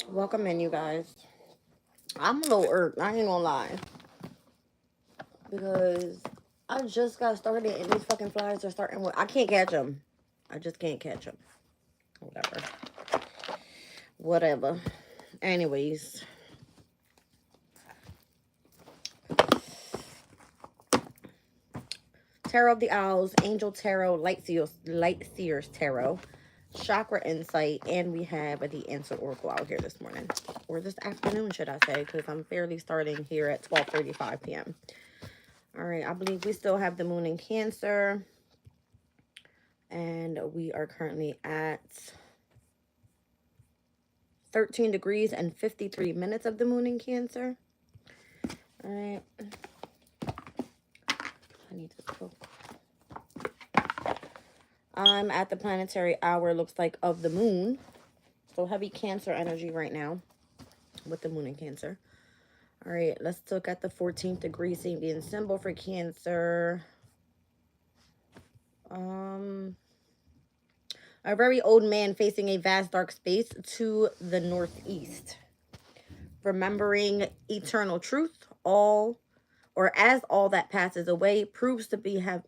Welcome in, you guys. I'm a little irked, I ain't gonna lie. Because I just got started and these fucking flies are starting with. I can't catch them. I just can't catch them. Whatever. Whatever. Anyways. Tarot of the Owls, Angel Tarot, Light Seers Tarot, Chakra Insight, and we have the Answer Oracle out here this morning. Or this afternoon, should I say, because I'm fairly starting here at 12:35 p.m. All right, I believe we still have the moon in Cancer. And we are currently at 13 degrees and 53 minutes of the moon in Cancer. All right. I need this book. I'm at the planetary hour, looks like, of the moon. So heavy Cancer energy right now with the moon in Cancer. All right, let's look at the 14th degree Sabian symbol for Cancer. A very old man facing a vast dark space to the northeast. Remembering eternal truth, all that passes away proves to be have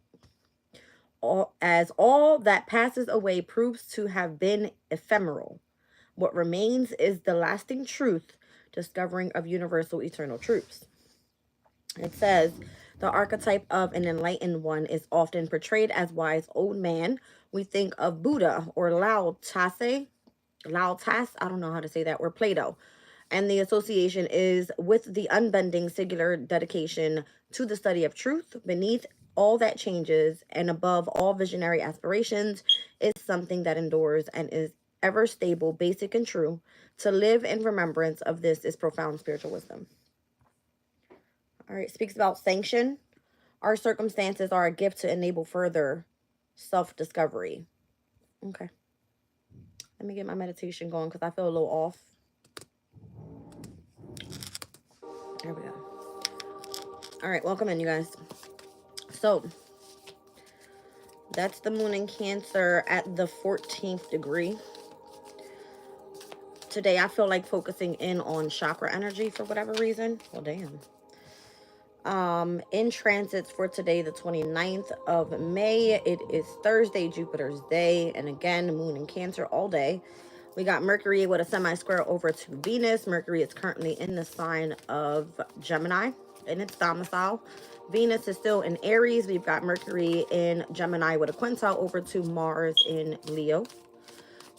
all that passes away proves to have been ephemeral. What remains is the lasting truth, discovering of universal eternal truths. It says the archetype of an enlightened one is often portrayed as wise old man. We think of Buddha or Lao Tse, I don't know how to say that, or Plato. And the association is with the unbending singular dedication to the study of truth. Beneath all that changes and above all visionary aspirations is something that endures and is ever stable, basic, and true. To live in remembrance of this is profound spiritual wisdom. All right, speaks about sanction. Our circumstances are a gift to enable further self-discovery. Okay. Let me get my meditation going because I feel a little off. There we go. All right, welcome in, you guys. So, that's the moon in Cancer at the 14th degree. Today, I feel like focusing in on chakra energy for whatever reason. Well, damn. In transits for today, the 29th of May, it is Thursday, Jupiter's day, and again, moon in Cancer all day. We got Mercury with a semi-square over to Venus. Mercury is currently in the sign of Gemini in its domicile. Venus is still in Aries. We've got Mercury in Gemini with a quintile over to Mars in Leo.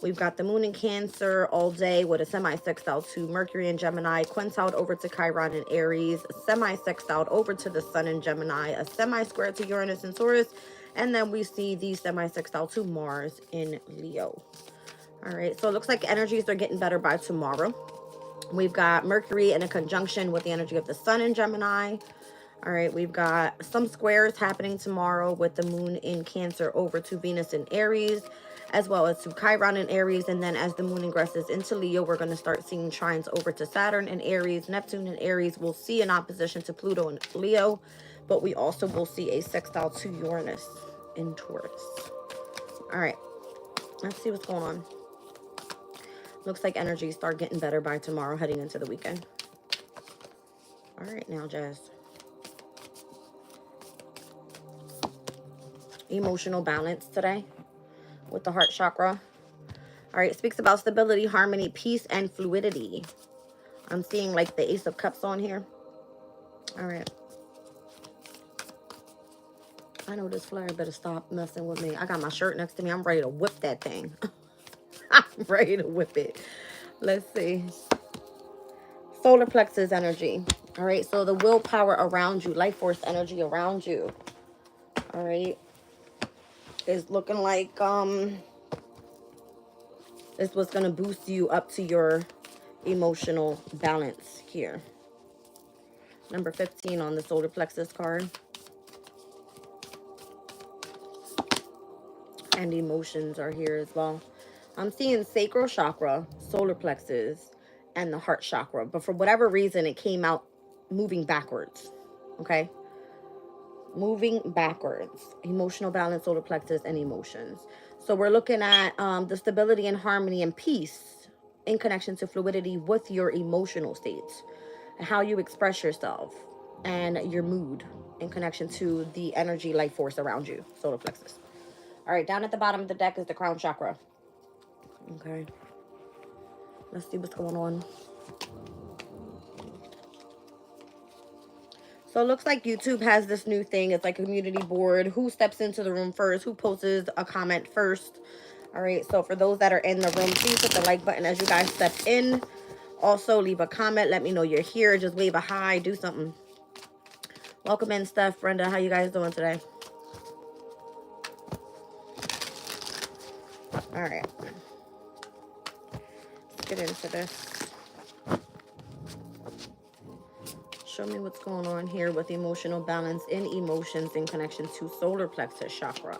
We've got the moon in Cancer all day with a semi-sextile to Mercury in Gemini, quintiled over to Chiron in Aries, semi-sextile over to the sun in Gemini, a semi-square to Uranus in Taurus, and then we see the semi-sextile to Mars in Leo. All right, so it looks like energies are getting better by tomorrow. We've got Mercury in a conjunction with the energy of the sun in Gemini. All right, we've got some squares happening tomorrow with the moon in Cancer over to Venus in Aries, as well as to Chiron in Aries. And then as the moon ingresses into Leo, we're going to start seeing trines over to Saturn in Aries, Neptune in Aries. We'll see an opposition to Pluto in Leo, but we also will see a sextile to Uranus in Taurus. All right, let's see what's going on. Looks like energies start getting better by tomorrow, heading into the weekend. All right, now, Jazz. Emotional balance today with the heart chakra. All right, it speaks about stability, harmony, peace, and fluidity. I'm seeing like the Ace of Cups on here. All right. I know this flare better stop messing with me. I got my shirt next to me. I'm ready to whip that thing. I'm ready to whip it. Let's see. Solar plexus energy. All right, so the willpower around you, life force energy around you. All right. Is looking like this was going to boost you up to your emotional balance here. Number 15 on the solar plexus card. And emotions are here as well. I'm seeing sacral chakra, solar plexus, and the heart chakra. But for whatever reason, it came out moving backwards. Okay? Moving backwards. Emotional balance, solar plexus, and emotions. So we're looking at the stability and harmony and peace in connection to fluidity with your emotional states, how you express yourself, and your mood in connection to the energy life force around you, solar plexus. All right, down at the bottom of the deck is the crown chakra. Okay, let's see what's going on. So it looks like YouTube has this new thing. It's like a community board. Who steps into the room first? Who posts a comment first? All right, so for those that are in the room, please hit the like button as you guys step in. Also, leave a comment. Let me know you're here. Just wave a hi. Do something. Welcome in, Steph, Brenda. How you guys doing today? All right. Let's get into this. Show me what's going on here with emotional balance and emotions in connection to solar plexus chakra.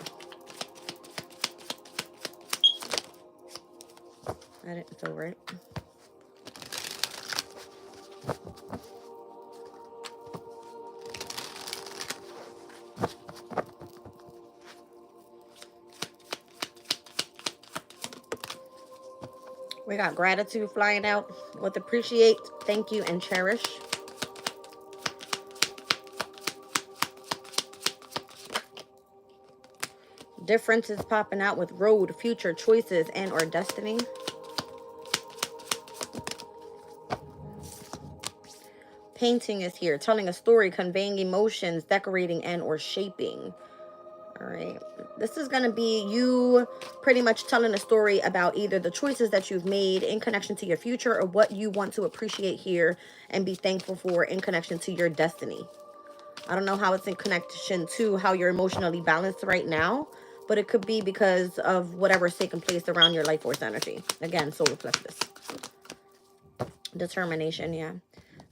I didn't feel right. We got gratitude flying out with appreciate, thank you, and cherish. Differences popping out with road, future, choices, and or destiny. Painting is here, telling a story, conveying emotions, decorating, and or shaping. All right, this is going to be you pretty much telling a story about either the choices that you've made in connection to your future or what you want to appreciate here and be thankful for in connection to your destiny. I don't know how it's in connection to how you're emotionally balanced right now, but it could be because of whatever's taking place around your life force energy. Again, solar plexus. Determination, yeah.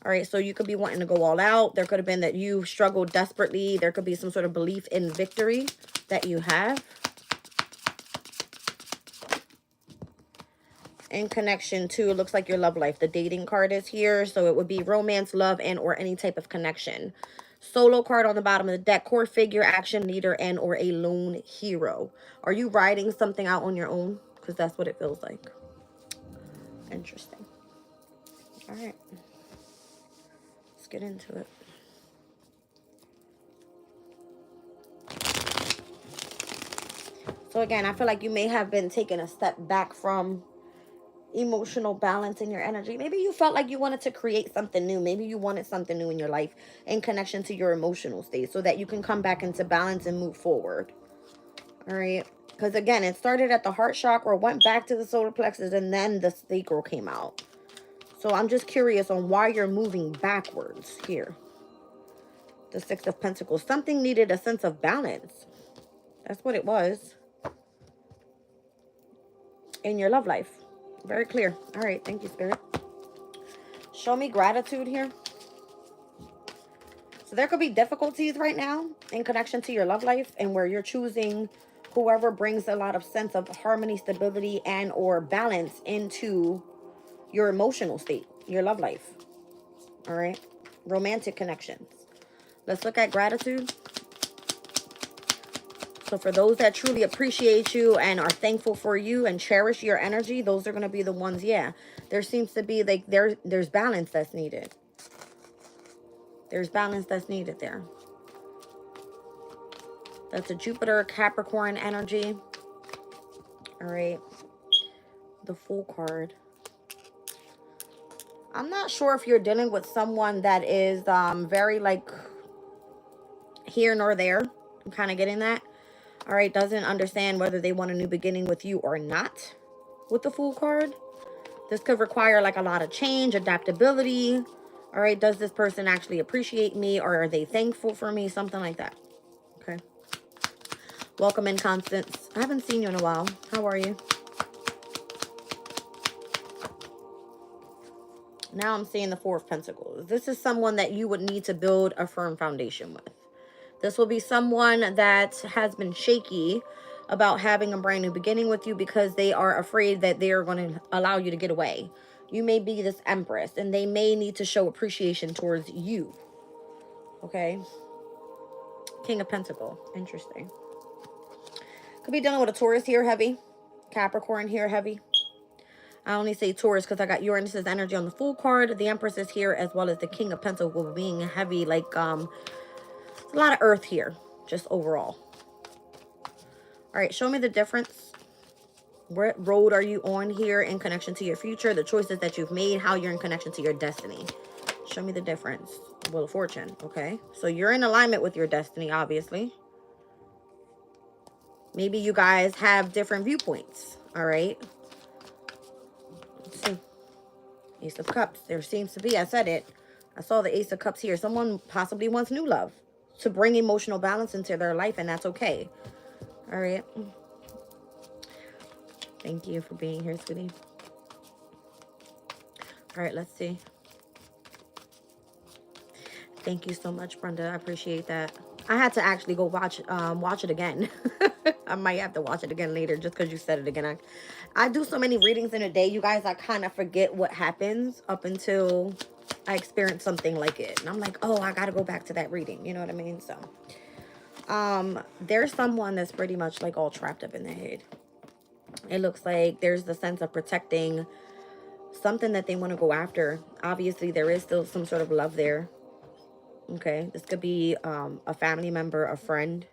All right, so you could be wanting to go all out. There could have been that you struggled desperately. There could be some sort of belief in victory that you have. In connection to, it looks like your love life. The dating card is here, so it would be romance, love, and or any type of connection. Solo card on the bottom of the deck, core figure, action leader, and or a lone hero. Are you writing something out on your own? Because that's what it feels like. Interesting. All right. Let's get into it. So again, I feel like you may have been taking a step back from emotional balance in your energy. Maybe you felt like you wanted to create something new. Maybe you wanted something new in your life in connection to your emotional state so that you can come back into balance and move forward. All right. Because again, it started at the heart chakra, went back to the solar plexus, and then the sacral came out. So I'm just curious on why you're moving backwards here. The Six of Pentacles. Something needed a sense of balance. That's what it was. In your love life. Very clear. All right. Thank you, Spirit. Show me gratitude here. So there could be difficulties right now in connection to your love life and where you're choosing whoever brings a lot of sense of harmony, stability, and or balance into your emotional state, your love life. All right. Romantic connections. Let's look at gratitude. So for those that truly appreciate you and are thankful for you and cherish your energy, those are going to be the ones, yeah. There seems to be like there's balance that's needed. There's balance that's needed there. That's a Jupiter, Capricorn energy. All right. The Fool card. I'm not sure if you're dealing with someone that is very like here nor there. I'm kind of getting that. All right. Doesn't understand whether they want a new beginning with you or not with the Fool card. This could require like a lot of change, adaptability. All right. Does this person actually appreciate me or are they thankful for me? Something like that. Okay. Welcome in, Constance. I haven't seen you in a while. How are you? Now I'm seeing the Four of Pentacles. This is someone that you would need to build a firm foundation with. This will be someone that has been shaky about having a brand new beginning with you because they are afraid that they are going to allow you to get away. You may be this Empress and they may need to show appreciation towards you. Okay. King of Pentacles. Interesting. Could be dealing with a Taurus here heavy. Capricorn here heavy. I only say Taurus because I got Uranus's energy on the Fool card. The Empress is here, as well as the King of Pentacles being heavy. Like, a lot of earth here, just overall. All right, show me the difference. What road are you on here in connection to your future? The choices that you've made, how you're in connection to your destiny. Show me the difference. Wheel of Fortune, okay? So you're in alignment with your destiny, obviously. Maybe you guys have different viewpoints, all right? Let's see. Ace of Cups. There seems to be, I said it. I saw the Ace of Cups here. Someone possibly wants new love to bring emotional balance into their life, and that's okay. All right. Thank you for being here, sweetie. All right, let's see. Thank you so much, Brenda. I appreciate that. I had to actually go watch it again. I might have to watch it again later just because you said it again. I do so many readings in a day, you guys, I kind of forget what happens up until I experience something like it. And I'm like, oh, I got to go back to that reading. You know what I mean? So, there's someone that's pretty much like all trapped up in the head. It looks like there's the sense of protecting something that they want to go after. Obviously, there is still some sort of love there. Okay, this could be a family member, a friend.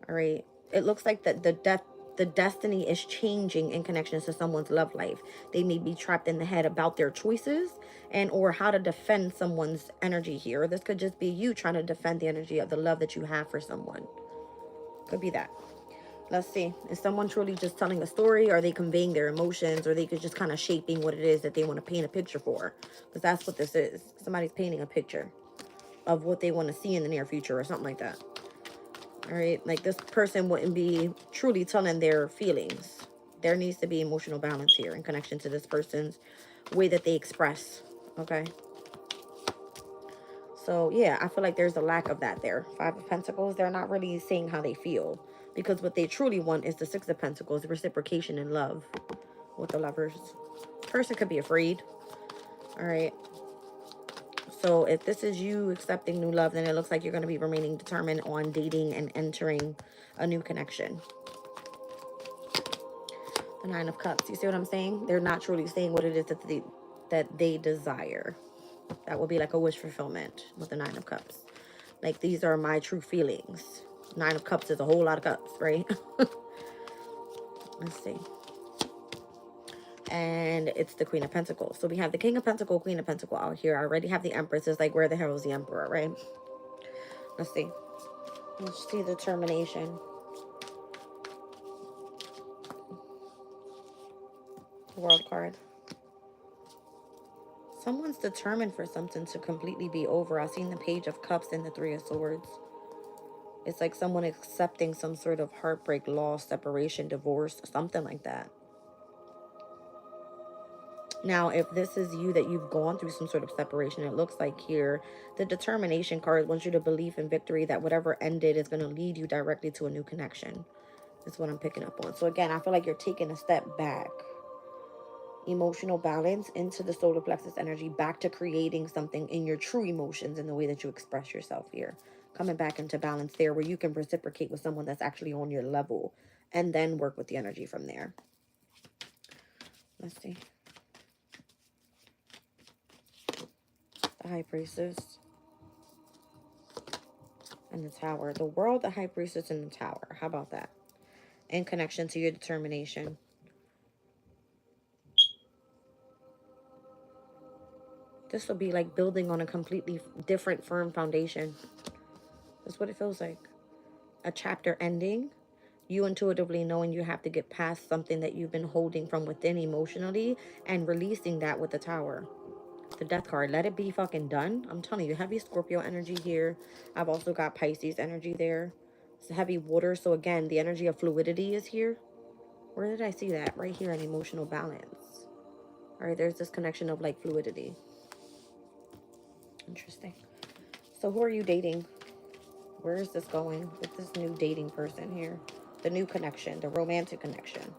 All right, it looks like that the destiny is changing in connection to someone's love life. They may be trapped in the head about their choices and or how to defend someone's energy here. This could just be you trying to defend the energy of the love that you have for someone. Could be that. Let's see. Is someone truly just telling a story? Or are they conveying their emotions? Or they could just kind of shaping what it is that they want to paint a picture for? Because that's what this is. Somebody's painting a picture of what they want to see in the near future or something like that. All right. Like this person wouldn't be truly telling their feelings. There needs to be emotional balance here in connection to this person's way that they express. Okay. So, yeah, I feel like there's a lack of that there. Five of Pentacles, they're not really saying how they feel. Because what they truly want is the Six of Pentacles, reciprocation and love with the Lovers. Person could be afraid. All right. So if this is you accepting new love, then it looks like you're going to be remaining determined on dating and entering a new connection. The Nine of Cups. You see what I'm saying? They're not truly saying what it is that they desire. That will be like a wish fulfillment with the Nine of Cups. Like, these are my true feelings. Nine of Cups is a whole lot of cups, right? Let's see. And it's the Queen of Pentacles. So we have the King of Pentacles, Queen of Pentacles out here. I already have the Empress. It's like, where the hell is the Emperor, right? Let's see. Let's see the determination. World card. Someone's determined for something to completely be over. I've seen the Page of Cups and the Three of Swords. It's like someone accepting some sort of heartbreak, loss, separation, divorce, something like that. Now, if this is you, that you've gone through some sort of separation, it looks like here, the determination card wants you to believe in victory, that whatever ended is going to lead you directly to a new connection. That's what I'm picking up on. So again, I feel like you're taking a step back. Emotional balance into the solar plexus energy, back to creating something in your true emotions and the way that you express yourself here. Coming back into balance there where you can reciprocate with someone that's actually on your level and then work with the energy from there. Let's see. The High Priestess and the Tower. The World, the High Priestess, and the Tower. How about that? In connection to your determination. This will be like building on a completely different, firm foundation. That's what it feels like. A chapter ending. You intuitively knowing you have to get past something that you've been holding from within emotionally and releasing that with the Tower. The Death card. Let it be fucking done. I'm telling you, heavy Scorpio energy here. I've also got Pisces energy there. It's heavy water. So again, the energy of fluidity is here. Where did I see that? Right here in emotional balance. All right, there's this connection of like fluidity. Interesting. So who are you dating? Where is this going with this new dating person here? The new connection, the romantic connection.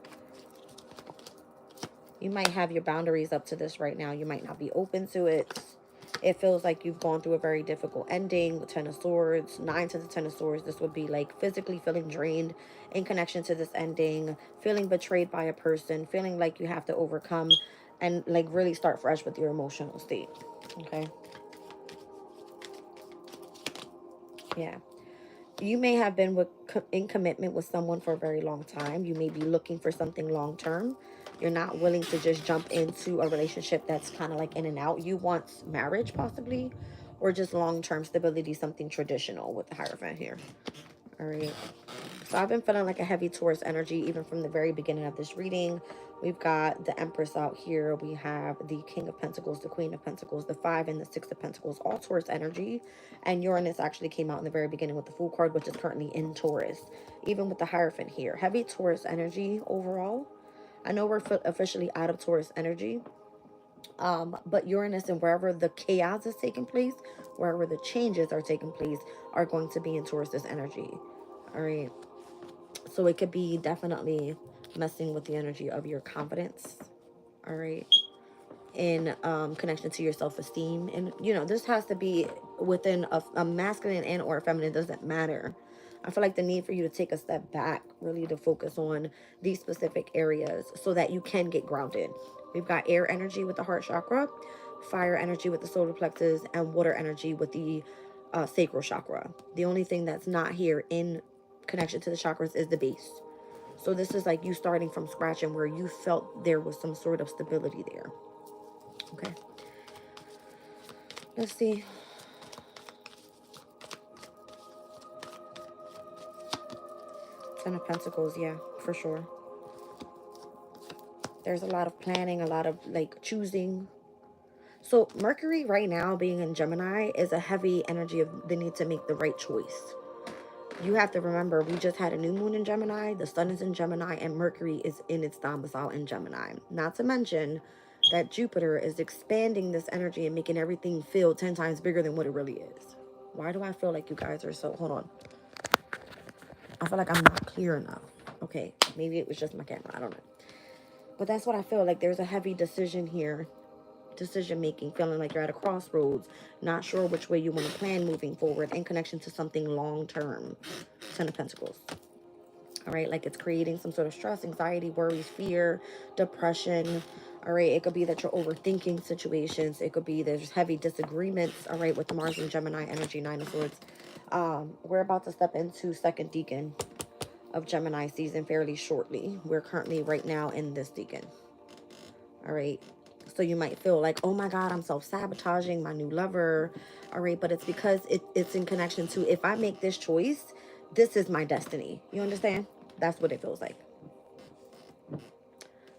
You might have your boundaries up to this right now. You might not be open to it. It feels like you've gone through a very difficult ending with Ten of Swords, Nine to the Ten of Swords. This would be like physically feeling drained in connection to this ending, feeling betrayed by a person, feeling like you have to overcome and like really start fresh with your emotional state. Okay. Yeah. You may have been in commitment with someone for a very long time. You may be looking for something long term. You're not willing to just jump into a relationship that's kind of like in and out. You want marriage possibly, or just long term stability, something traditional with the Hierophant here. All right. So I've been feeling like a heavy Taurus energy even from the very beginning of this reading. We've got the Empress out here. We have the King of Pentacles, the Queen of Pentacles, the Five and the Six of Pentacles, all Taurus energy. And Uranus actually came out in the very beginning with the Fool card, which is currently in Taurus. Even with the Hierophant here. Heavy Taurus energy overall. I know we're officially out of Taurus energy. But Uranus and wherever the chaos is taking place, wherever the changes are taking place, are going to be in Taurus's energy. All right. So it could be definitely messing with the energy of your confidence. All right. In connection to your self-esteem. And, you know, this has to be within a masculine and or feminine. It doesn't matter. I feel like the need for you to take a step back, really to focus on these specific areas so that you can get grounded. We've got air energy with the heart chakra, fire energy with the solar plexus, and water energy with the sacral chakra. The only thing that's not here in connection to the chakras is the base. So this is like you starting from scratch and where you felt there was some sort of stability there. Okay. Let's see. Ten of Pentacles, yeah, for sure. There's a lot of planning, a lot of like choosing. So Mercury right now being in Gemini is a heavy energy of the need to make the right choice. You have to remember, we just had a new moon in Gemini, the sun is in Gemini, and Mercury is in its domicile in Gemini. Not to mention that Jupiter is expanding this energy and making everything feel 10 times bigger than what it really is. Why do I feel like you guys are so... Hold on. I feel like I'm not clear enough. Okay, maybe it was just my camera. I don't know. But that's what I feel like. There's a heavy decision here. Decision making, feeling like you're at a crossroads, not sure which way you want to plan moving forward in connection to something long term. Ten of Pentacles. All right, like it's creating some sort of stress, anxiety, worries, fear, depression. All right, it could be that you're overthinking situations. It could be there's heavy disagreements. All right, with the Mars and Gemini energy, Nine of Swords. We're about to step into second decan of Gemini season fairly shortly. We're currently right now in this decan. All right. So you might feel like, oh my God, I'm self-sabotaging my new lover. All right. But it's because it's in connection to, if I make this choice, this is my destiny. You understand? That's what it feels like.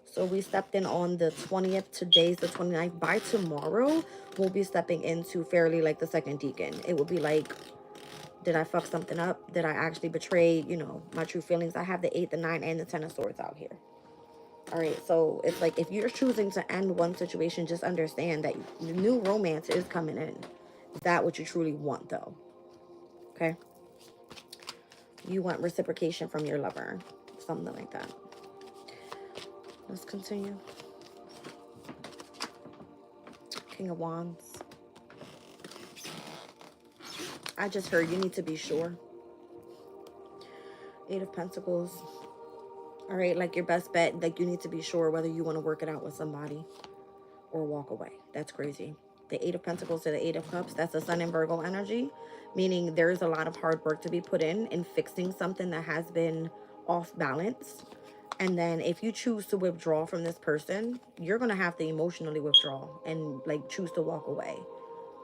So we stepped in on the 20th. Today's the 29th. By tomorrow, we'll be stepping into fairly like the second decan. It will be like, did I fuck something up? Did I actually betray, you know, my true feelings? I have the 8, the 9, and the 10 of Swords out here. All right, so it's like if you're choosing to end one situation, just understand that the new romance is coming in. Is that what you truly want, though? Okay? You want reciprocation from your lover. Something like that. Let's continue. King of Wands. I just heard you need to be sure. Eight of Pentacles. All right, like your best bet, like you need to be sure whether you want to work it out with somebody or walk away. That's crazy. The Eight of Pentacles to the Eight of Cups, that's the Sun in Virgo energy, meaning there's a lot of hard work to be put in fixing something that has been off balance. And then if you choose to withdraw from this person, you're going to have to emotionally withdraw and like choose to walk away.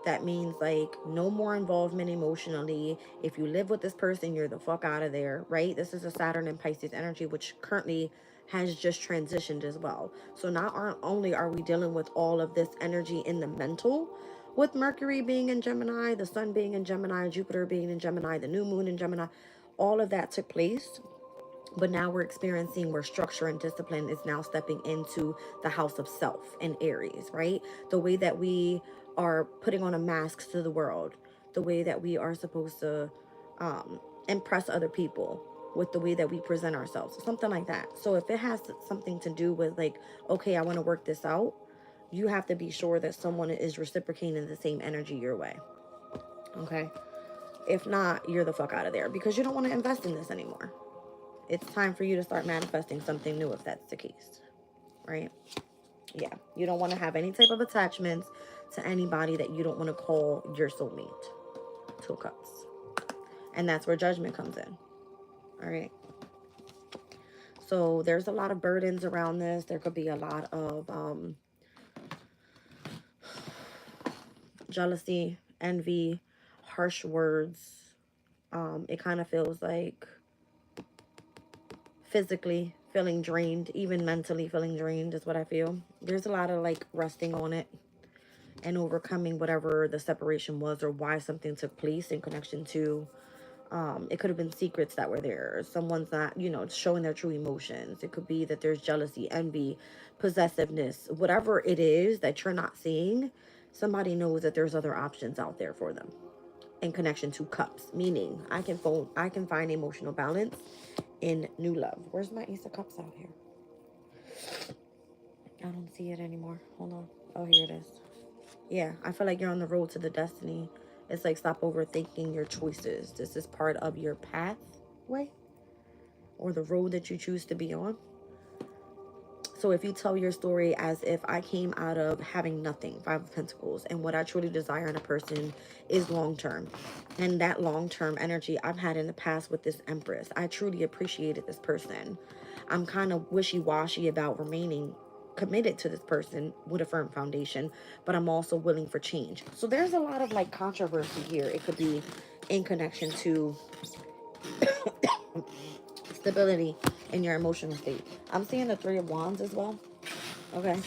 That means like no more involvement emotionally. If you live with this person, you're the fuck out of there, right? This is a Saturn and Pisces energy, which currently has just transitioned as well. So not only are we dealing with all of this energy in the mental, with Mercury being in Gemini, the sun being in Gemini, Jupiter being in Gemini, the new moon in Gemini, all of that took place. But now we're experiencing where structure and discipline is now stepping into the house of self in Aries, right? The way that we are putting on a mask to the world, the way that we are supposed to impress other people with the way that we present ourselves, something like that. So if it has something to do with like, okay, I want to work this out, you have to be sure that someone is reciprocating the same energy your way. Okay? If not, you're the fuck out of there, because you don't want to invest in this anymore. It's time for you to start manifesting something new if that's the case. Right? Yeah. You don't want to have any type of attachments to anybody that you don't want to call your soulmate. 2 of Cups. And that's where Judgment comes in. All right? So there's a lot of burdens around this. There could be a lot of jealousy, envy, harsh words. It kind of feels like physically feeling drained, even mentally feeling drained is what I feel. There's a lot of like resting on it and overcoming whatever the separation was or why something took place in connection to. It could have been secrets that were there. Someone's not, you know, showing their true emotions. It could be that there's jealousy, envy, possessiveness, whatever it is that you're not seeing. Somebody knows that there's other options out there for them in connection to Cups, meaning I can find emotional balance in new love. Where's my Ace of Cups out here? I don't see it anymore. Hold on. Oh, here it is. Yeah, I feel like you're on the road to the destiny. It's like stop overthinking your choices. This is part of your pathway or the road that you choose to be on. So if you tell your story as if I came out of having nothing, 5 of Pentacles, and what I truly desire in a person is long-term. And that long-term energy I've had in the past with this Empress. I truly appreciated this person. I'm kind of wishy-washy about remaining committed to this person with a firm foundation, but I'm also willing for change. So there's a lot of like controversy here. It could be in connection to stability in your emotional state. I'm seeing the 3 of Wands as well. Okay.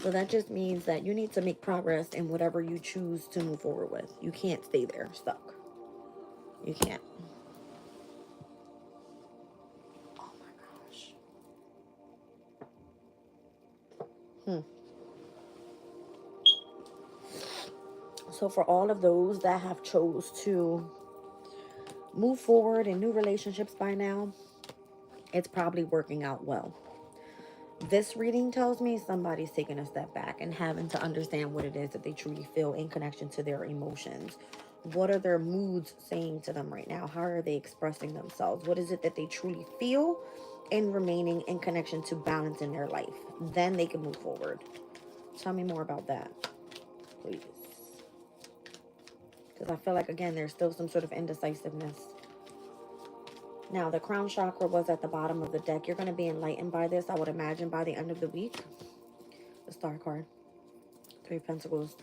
So that just means that you need to make progress in whatever you choose to move forward with. You can't stay there stuck. You can't. Oh my gosh. So for all of those that have chose to move forward in new relationships by now, it's probably working out well. This reading tells me somebody's taking a step back and having to understand what it is that they truly feel in connection to their emotions. What are their moods saying to them right now? How are they expressing themselves? What is it that they truly feel in remaining in connection to balance in their life? Then they can move forward. Tell me more about that, please. Because I feel like, again, there's still some sort of indecisiveness. Now, the crown chakra was at the bottom of the deck. You're going to be enlightened by this, I would imagine, by the end of the week. The Star card. 3 of Pentacles.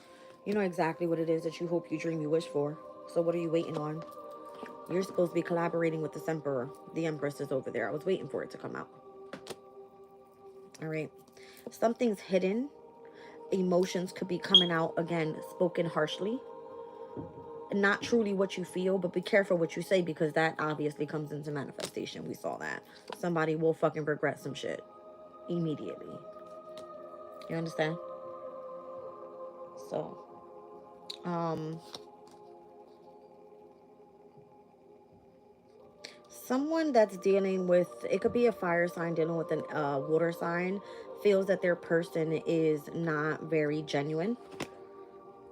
You know exactly what it is that you hope, you dream, you wish for. So what are you waiting on? You're supposed to be collaborating with this Emperor. The Empress is over there. I was waiting for it to come out. All right. Something's hidden. Emotions could be coming out, again, spoken harshly. Not truly what you feel, but be careful what you say, because that obviously comes into manifestation. We saw that. Somebody will fucking regret some shit immediately. You understand? So, someone that's dealing with, it could be a fire sign dealing with a water sign, feels that their person is not very genuine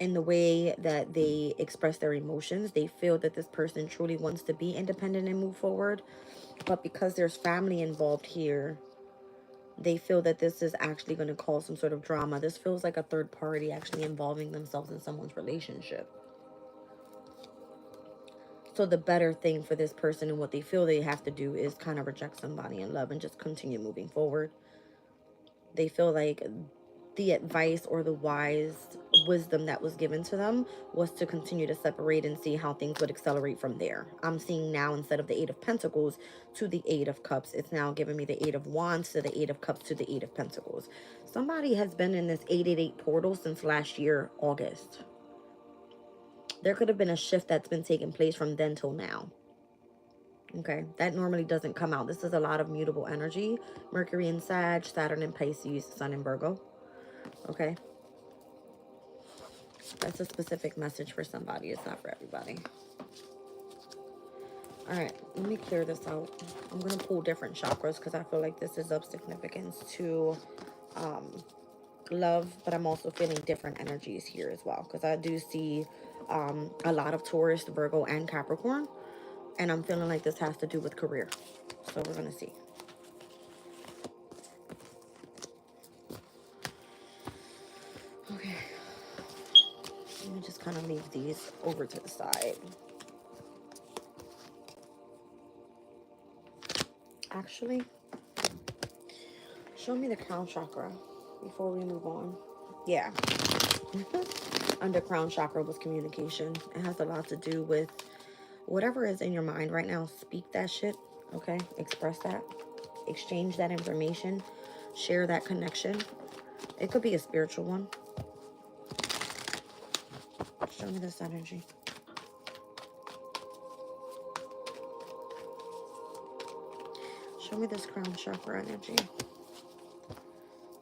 in the way that they express their emotions. They feel that this person truly wants to be independent and move forward, but because there's family involved here, they feel that this is actually going to cause some sort of drama. This feels like a third party actually involving themselves in someone's relationship. So the better thing for this person and what they feel they have to do is kind of reject somebody in love and just continue moving forward. They feel like the advice or the wise wisdom that was given to them was to continue to separate and see how things would accelerate from there. I'm seeing now, instead of the 8 of Pentacles to the 8 of Cups, it's now giving me the 8 of Wands to the 8 of Cups to the 8 of Pentacles. Somebody has been in this 888 portal since last year, August. There could have been a shift that's been taking place from then till now. Okay, that normally doesn't come out. This is a lot of mutable energy. Mercury in Sag, Saturn in Pisces, Sun in Virgo. Okay, that's a specific message for somebody. It's not for everybody. All right, let me clear this out. I'm going to pull different chakras because I feel like this is of significance to love, but I'm also feeling different energies here as well, because I do see a lot of Taurus, Virgo, and Capricorn, and I'm feeling like this has to do with career. So we're gonna see. Okay, let me just kind of leave these over to the side. Actually, show me the crown chakra before we move on. Yeah. Under crown chakra was communication. It has a lot to do with whatever is in your mind right now. Speak that shit, okay? Express that. Exchange that information. Share that connection. It could be a spiritual one. Show me this energy. Show me this crown chakra energy.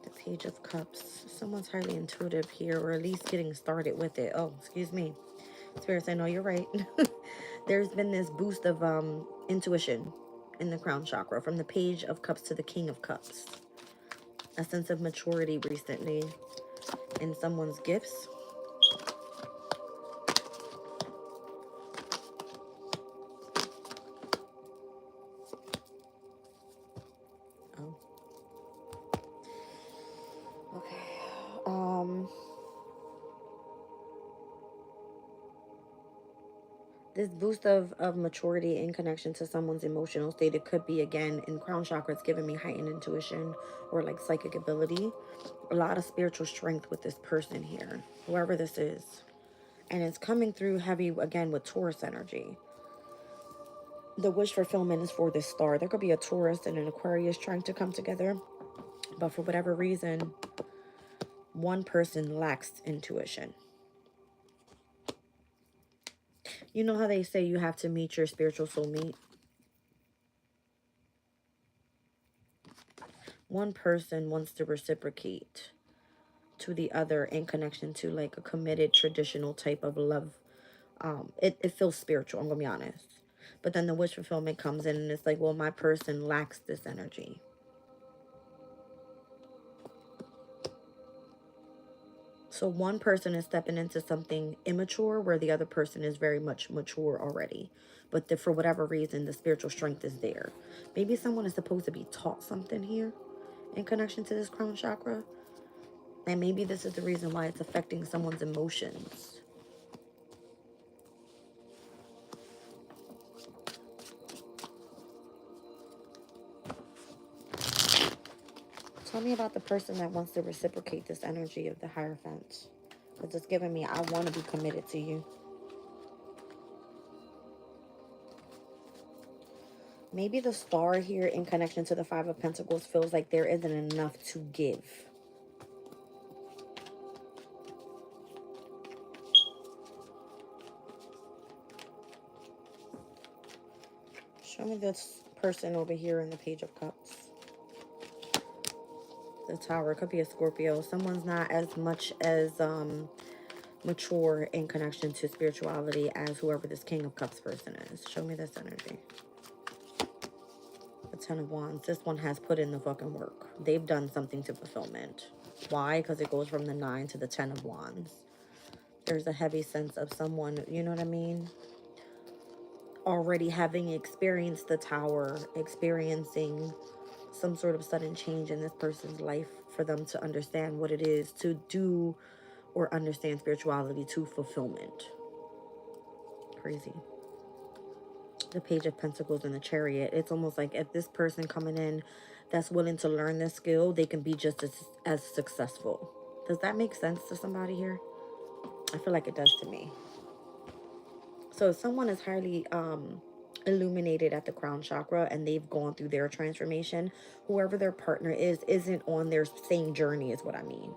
The Page of Cups. Someone's highly intuitive here, or at least getting started with it. Oh, excuse me. Spirits, I know you're right. There's been this boost of intuition in the crown chakra, from the Page of Cups to the King of Cups. A sense of maturity recently in someone's gifts. Oh. Okay. This boost of maturity in connection to someone's emotional state, it could be, again, in crown chakra, it's giving me heightened intuition or like psychic ability. A lot of spiritual strength with this person here, whoever this is. And it's coming through heavy, again, with Taurus energy. The wish fulfillment is for this star. There could be a Taurus and an Aquarius trying to come together, but for whatever reason, one person lacks intuition. You know how they say you have to meet your spiritual soulmate? One person wants to reciprocate to the other in connection to like a committed traditional type of love. It feels spiritual, I'm gonna be honest. But then the wish fulfillment comes in and it's like, well, my person lacks this energy. So one person is stepping into something immature where the other person is very much mature already. But for whatever reason, the spiritual strength is there. Maybe someone is supposed to be taught something here in connection to this crown chakra. And maybe this is the reason why it's affecting someone's emotions. Tell me about the person that wants to reciprocate this energy of the Hierophant. Because it's giving me, I want to be committed to you. Maybe the star here in connection to the Five of Pentacles feels like there isn't enough to give. Show me this person over here in the Page of Cups. The Tower. It could be a Scorpio. Someone's not as much as mature in connection to spirituality as whoever this King of Cups person is. Show me this energy. The Ten of Wands. This one has put in the fucking work. They've done something to fulfillment. Why? Because it goes from the 9 to the 10 of Wands. There's a heavy sense of someone, you know what I mean? Already having experienced the Tower, experiencing some sort of sudden change in this person's life for them to understand what it is to do or understand spirituality to fulfillment. Crazy. The Page of Pentacles and the Chariot. It's almost like if this person coming in that's willing to learn this skill, they can be just as successful. Does that make sense to somebody here? I feel like it does to me. So if someone is highly illuminated at the crown chakra and they've gone through their transformation, whoever their partner is isn't on their same journey is what I mean.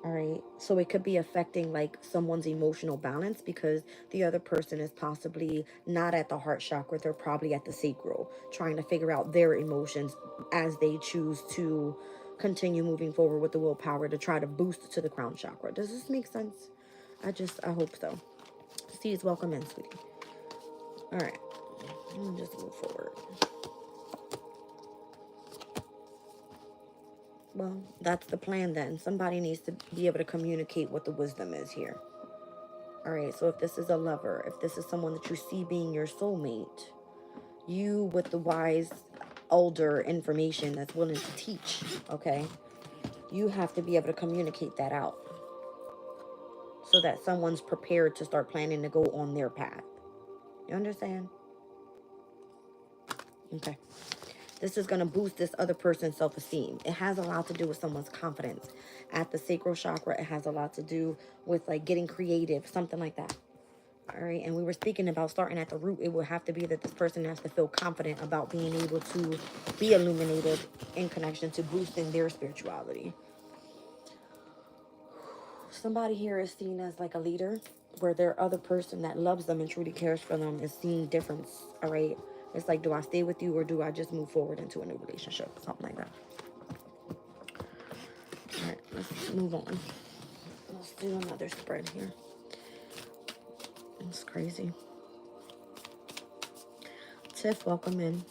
All right, so it could be affecting like someone's emotional balance because the other person is possibly not at the heart chakra. They're probably at the sacral, trying to figure out their emotions as they choose to continue moving forward with the willpower to try to boost to the crown chakra. Does this make sense? I hope so. Steve's welcome in, sweetie. All right, let me just move forward. Well, that's the plan then. Somebody needs to be able to communicate what the wisdom is here. All right, so if this is a lover, if this is someone that you see being your soulmate, you with the wise, older information that's willing to teach, okay, you have to be able to communicate that out so that someone's prepared to start planning to go on their path. You understand? Okay. This is going to boost this other person's self-esteem. It has a lot to do with someone's confidence. At the sacral chakra, it has a lot to do with like getting creative, something like that. All right. And we were speaking about starting at the root. It would have to be that this person has to feel confident about being able to be illuminated in connection to boosting their spirituality. Somebody here is seen as like a leader, where their other person that loves them and truly cares for them is seeing difference. All right. It's like, do I stay with you or do I just move forward into a new relationship? Something like that. All right, let's move on. Let's do another spread here. It's crazy. Tiff, welcome in.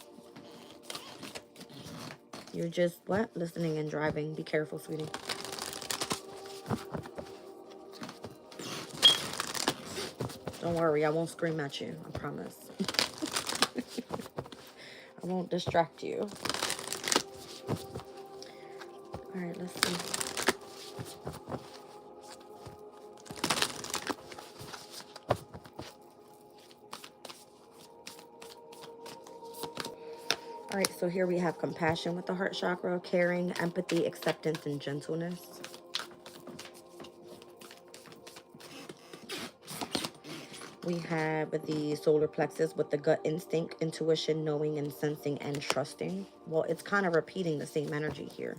You're just, what? Listening and driving. Be careful, sweetie. Don't worry, I won't scream at you. I promise. I won't distract you. All right, let's see. All right, so here we have compassion with the heart chakra, caring, empathy, acceptance, and gentleness. We have the solar plexus with the gut instinct, intuition, knowing, and sensing, and trusting. Well, it's kind of repeating the same energy here.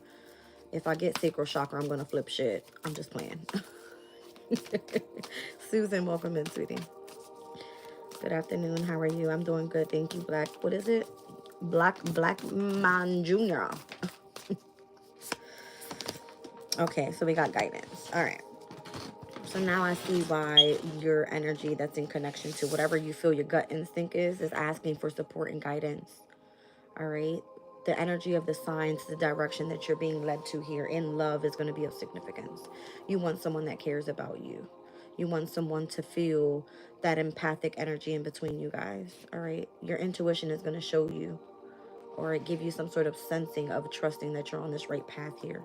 If I get sacral chakra, I'm going to flip shit. I'm just playing. Susan, welcome in, sweetie. Good afternoon. How are you? I'm doing good. Thank you, Black. What is it? Black Man Jr. Okay, so we got guidance. All right. So now I see why your energy that's in connection to whatever you feel your gut instinct is asking for support and guidance. All right. The energy of the signs, the direction that you're being led to here in love is going to be of significance. You want someone that cares about you. You want someone to feel that empathic energy in between you guys. All right. Your intuition is going to show you or give you some sort of sensing of trusting that you're on this right path here.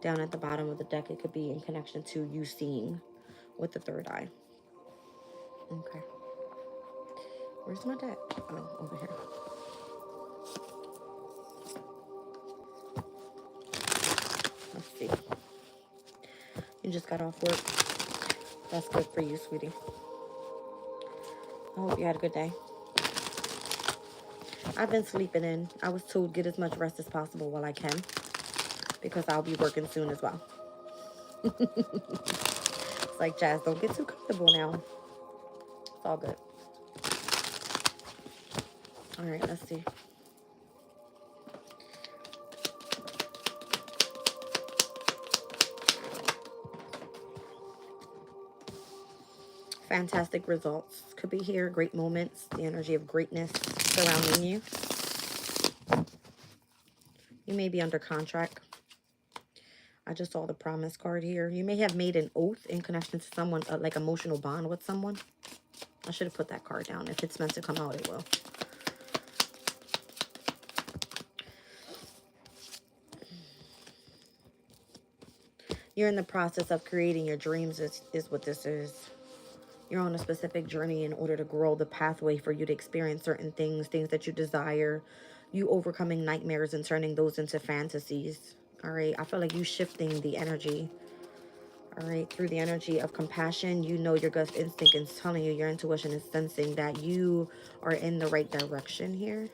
Down at the bottom of the deck, it could be in connection to you seeing with the third eye. Okay. Where's my deck? Oh, over here. Let's see. You just got off work. That's good for you, sweetie. I hope you had a good day. I've been sleeping in. I was told get as much rest as possible while I can because I'll be working soon as well. It's like, Jazz, don't get too comfortable now. It's all good. All right, let's see. Fantastic results could be here. Great moments. The energy of greatness surrounding you. You may be under contract. I just saw the promise card here. You may have made an oath in connection to someone, like emotional bond with someone. I should have put that card down. If it's meant to come out, it will. You're in the process of creating your dreams is what this is. You're on a specific journey in order to grow the pathway for you to experience certain things that you desire. You overcoming nightmares and turning those into fantasies. All right. I feel like you shifting the energy. All right. Through the energy of compassion, you know your gut instinct is telling you, your intuition is sensing that you are in the right direction here.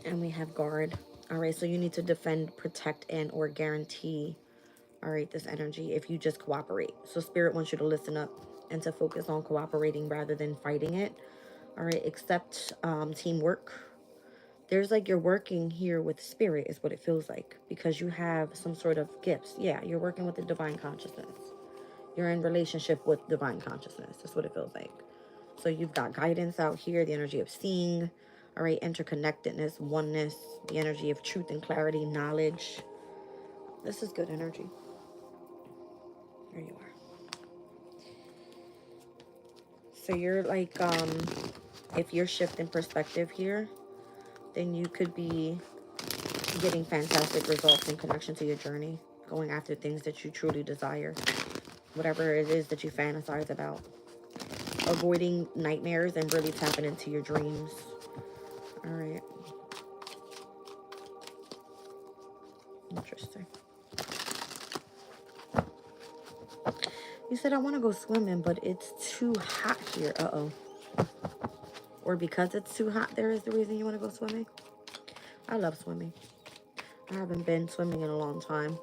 And we have guard. All right, so you need to defend, protect, and or guarantee, all right, this energy if you just cooperate. So Spirit wants you to listen up and to focus on cooperating rather than fighting it. All right, accept teamwork. There's like you're working here with Spirit is what it feels like because you have some sort of gifts. Yeah, you're working with the divine consciousness. You're in relationship with divine consciousness. That's what it feels like. So you've got guidance out here, the energy of seeing, all right, interconnectedness, oneness, the energy of truth and clarity, knowledge. This is good energy. There you are. So you're like, if you're shifting perspective here, then you could be getting fantastic results in connection to your journey, going after things that you truly desire, whatever it is that you fantasize about, avoiding nightmares and really tapping into your dreams. All right. Interesting. You said, I want to go swimming, but it's too hot here. Uh-oh. Or because it's too hot, there is the reason you want to go swimming? I love swimming. I haven't been swimming in a long time.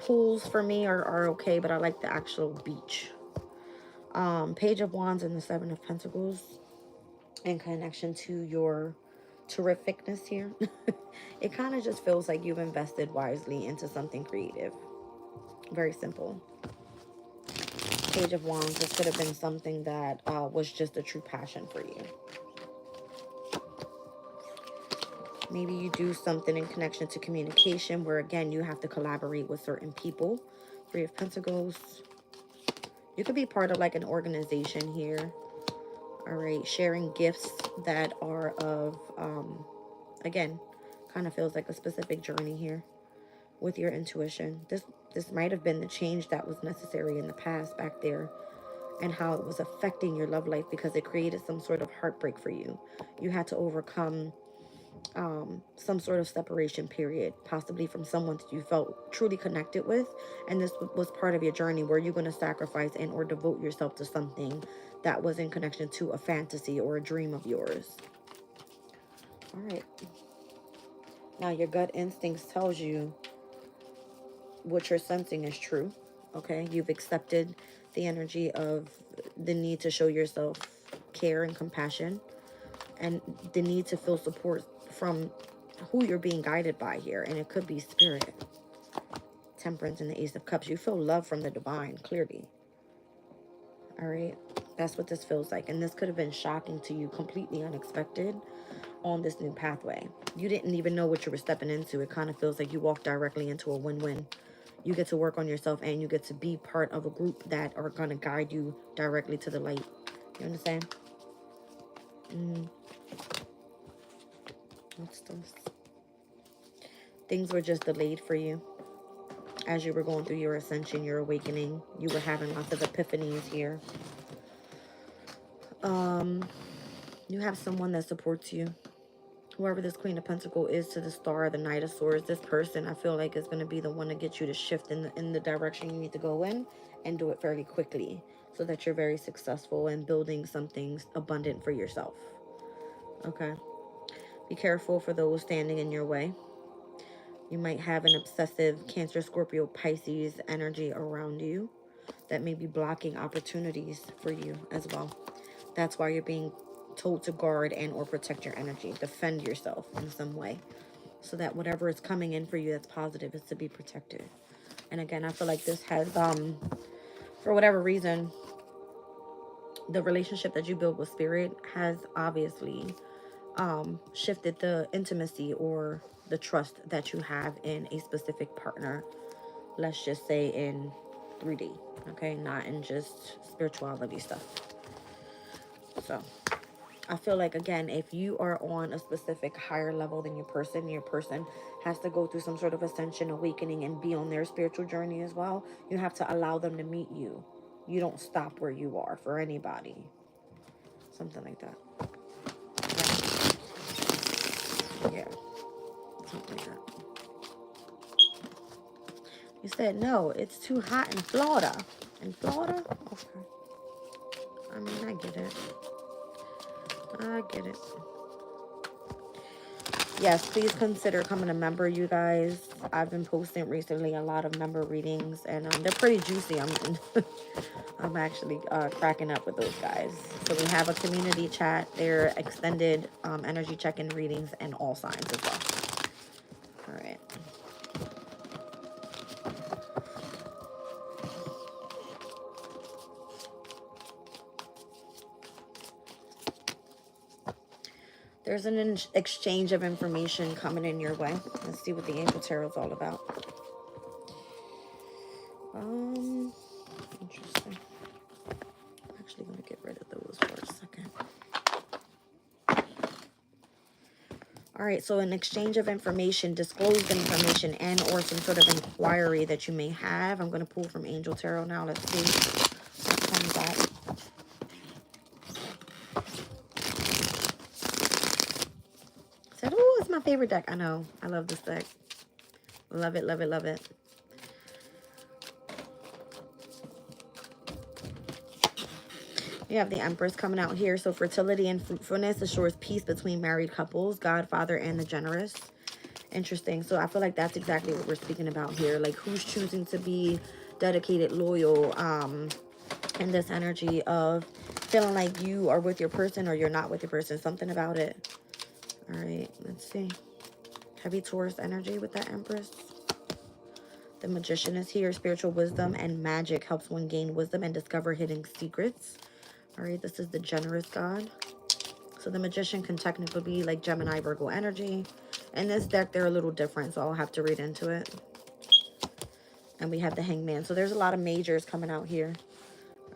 Pools for me are okay, but I like the actual beach. Page of Wands and the Seven of Pentacles in connection to your terrificness here. It kind of just feels like you've invested wisely into something creative. Very simple. Page of Wands, this could have been something that was just a true passion for you. Maybe you do something in connection to communication where, again, you have to collaborate with certain people. Three of Pentacles. You could be part of like an organization here. All right. Sharing gifts that are of, again, kind of feels like a specific journey here with your intuition. This might have been the change that was necessary in the past back there, and how it was affecting your love life because it created some sort of heartbreak for you. You had to overcome some sort of separation period, possibly from someone that you felt truly connected with, and this was part of your journey where you're going to sacrifice and or devote yourself to something that was in connection to a fantasy or a dream of yours. All right. Now your gut instincts tells you what you're sensing is true. Okay, you've accepted the energy of the need to show yourself care and compassion, and the need to feel support from who you're being guided by here. And it could be spirit. Temperance and the Ace of Cups. You feel love from the divine, clearly. All right. That's what this feels like. And this could have been shocking to you, completely unexpected on this new pathway. You didn't even know what you were stepping into. It kind of feels like you walked directly into a win-win. You get to work on yourself and you get to be part of a group that are going to guide you directly to the light. You understand? What's this? Things were just delayed for you as you were going through your ascension, your awakening. You were having lots of epiphanies here. You have someone that supports you. Whoever this Queen of Pentacles is to the Star, the Knight of Swords, this person I feel like is going to be the one to get you to shift in the direction you need to go in, and do it fairly quickly so that you're very successful in building something abundant for yourself. Okay. Be careful for those standing in your way. You might have an obsessive Cancer, Scorpio, Pisces energy around you that may be blocking opportunities for you as well. That's why you're being told to guard and or protect your energy. Defend yourself in some way so that whatever is coming in for you that's positive is to be protected. And again, I feel like this has, for whatever reason, the relationship that you build with spirit has obviously shifted the intimacy or the trust that you have in a specific partner. Let's just say in 3D, okay? Not in just spirituality stuff. So I feel like, again, if you are on a specific higher level than your person has to go through some sort of ascension, awakening, and be on their spiritual journey as well. You have to allow them to meet you. You don't stop where you are for anybody. Something like that. Yeah. Something like that. You said, no, it's too hot in Florida. In Florida? Okay. I mean, I get it. I get it. Yes, please consider coming a member, you guys. I've been posting recently a lot of member readings, and they're pretty juicy. I'm actually cracking up with those guys. So we have a community chat. They're extended energy check-in readings and all signs as well. All right. There's an exchange of information coming in your way. Let's see what the Angel Tarot is all about. Interesting. I'm actually going to get rid of those for a second. All right, so an exchange of information, disclosed information, and or some sort of inquiry that you may have. I'm going to pull from Angel Tarot now. Let's see what comes out. Said, oh, it's my favorite deck. I know. I love this deck. Love it, love it, love it. You have the Empress coming out here. So fertility and fruitfulness assures peace between married couples, God, Father, and the generous. Interesting. So I feel like that's exactly what we're speaking about here. Like who's choosing to be dedicated, loyal, in this energy of feeling like you are with your person or you're not with your person. Something about it. All right, let's see. Heavy Taurus energy with that Empress. The Magician is here. Spiritual wisdom and magic helps one gain wisdom and discover hidden secrets. All right, this is the generous God. So the Magician can technically be like Gemini, Virgo energy. In this deck, they're a little different, so I'll have to read into it. And we have the Hangman. So there's a lot of majors coming out here.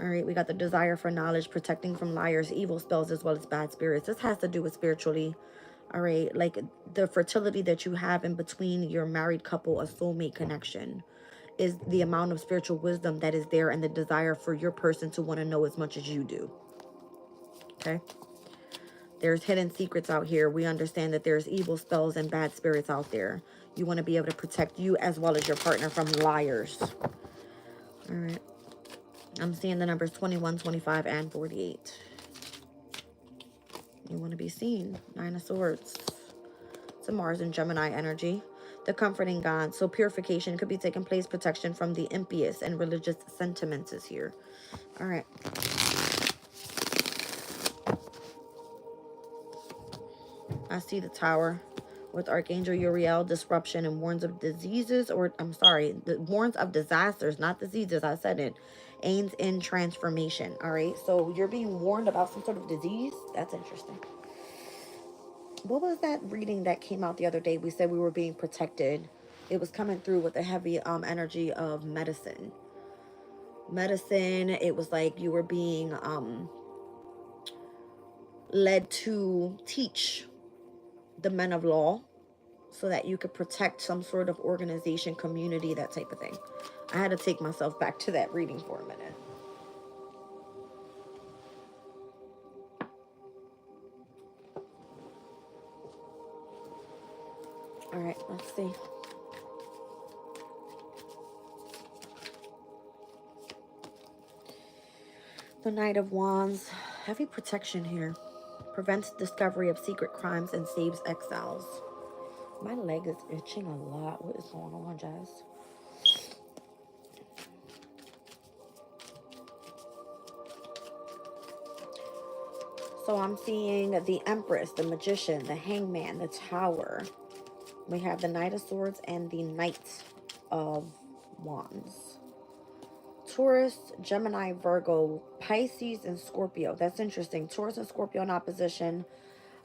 All right, we got the desire for knowledge, protecting from liars, evil spells, as well as bad spirits. This has to do with spiritually. All right, like the fertility that you have in between your married couple, a soulmate connection, is the amount of spiritual wisdom that is there and the desire for your person to want to know as much as you do. Okay. There's hidden secrets out here. We understand that there's evil spells and bad spirits out there. You want to be able to protect you as well as your partner from liars. All right. I'm seeing the numbers 21, 25, and 48. You want to be seen. 9 of Swords. It's a Mars and Gemini energy. The comforting God. So purification could be taking place. Protection from the impious and religious sentiments is here. All right. I see the Tower with Archangel Uriel, disruption and warns of diseases, or I'm sorry, the warns of disasters, not diseases. I said it. Aims in transformation. All right. So you're being warned about some sort of disease. That's interesting. What was that reading that came out the other day? We said we were being protected. It was coming through with a heavy energy of medicine. Medicine. It was like you were being led to teach the men of law so that you could protect some sort of organization, community, that type of thing. I had to take myself back to that reading for a minute. All right, let's see. The Knight of Wands. Heavy protection here. Prevents discovery of secret crimes and saves exiles. My leg is itching a lot. What is going on, Jazz? So I'm seeing the Empress, the Magician, the Hangman, the Tower. We have the Knight of Swords and the Knight of Wands. Taurus, Gemini, Virgo, Pisces, and Scorpio. That's interesting. Taurus and Scorpio in opposition.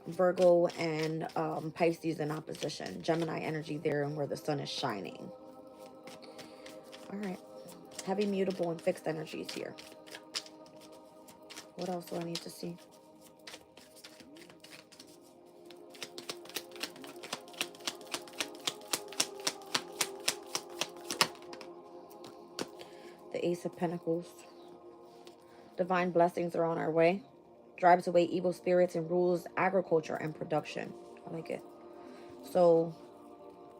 Virgo and Pisces in opposition. Gemini energy there and where the sun is shining. All right. Heavy, mutable, and fixed energies here. What else do I need to see? The Ace of Pentacles. Divine blessings are on our way. Drives away evil spirits and rules agriculture and production. I like it. So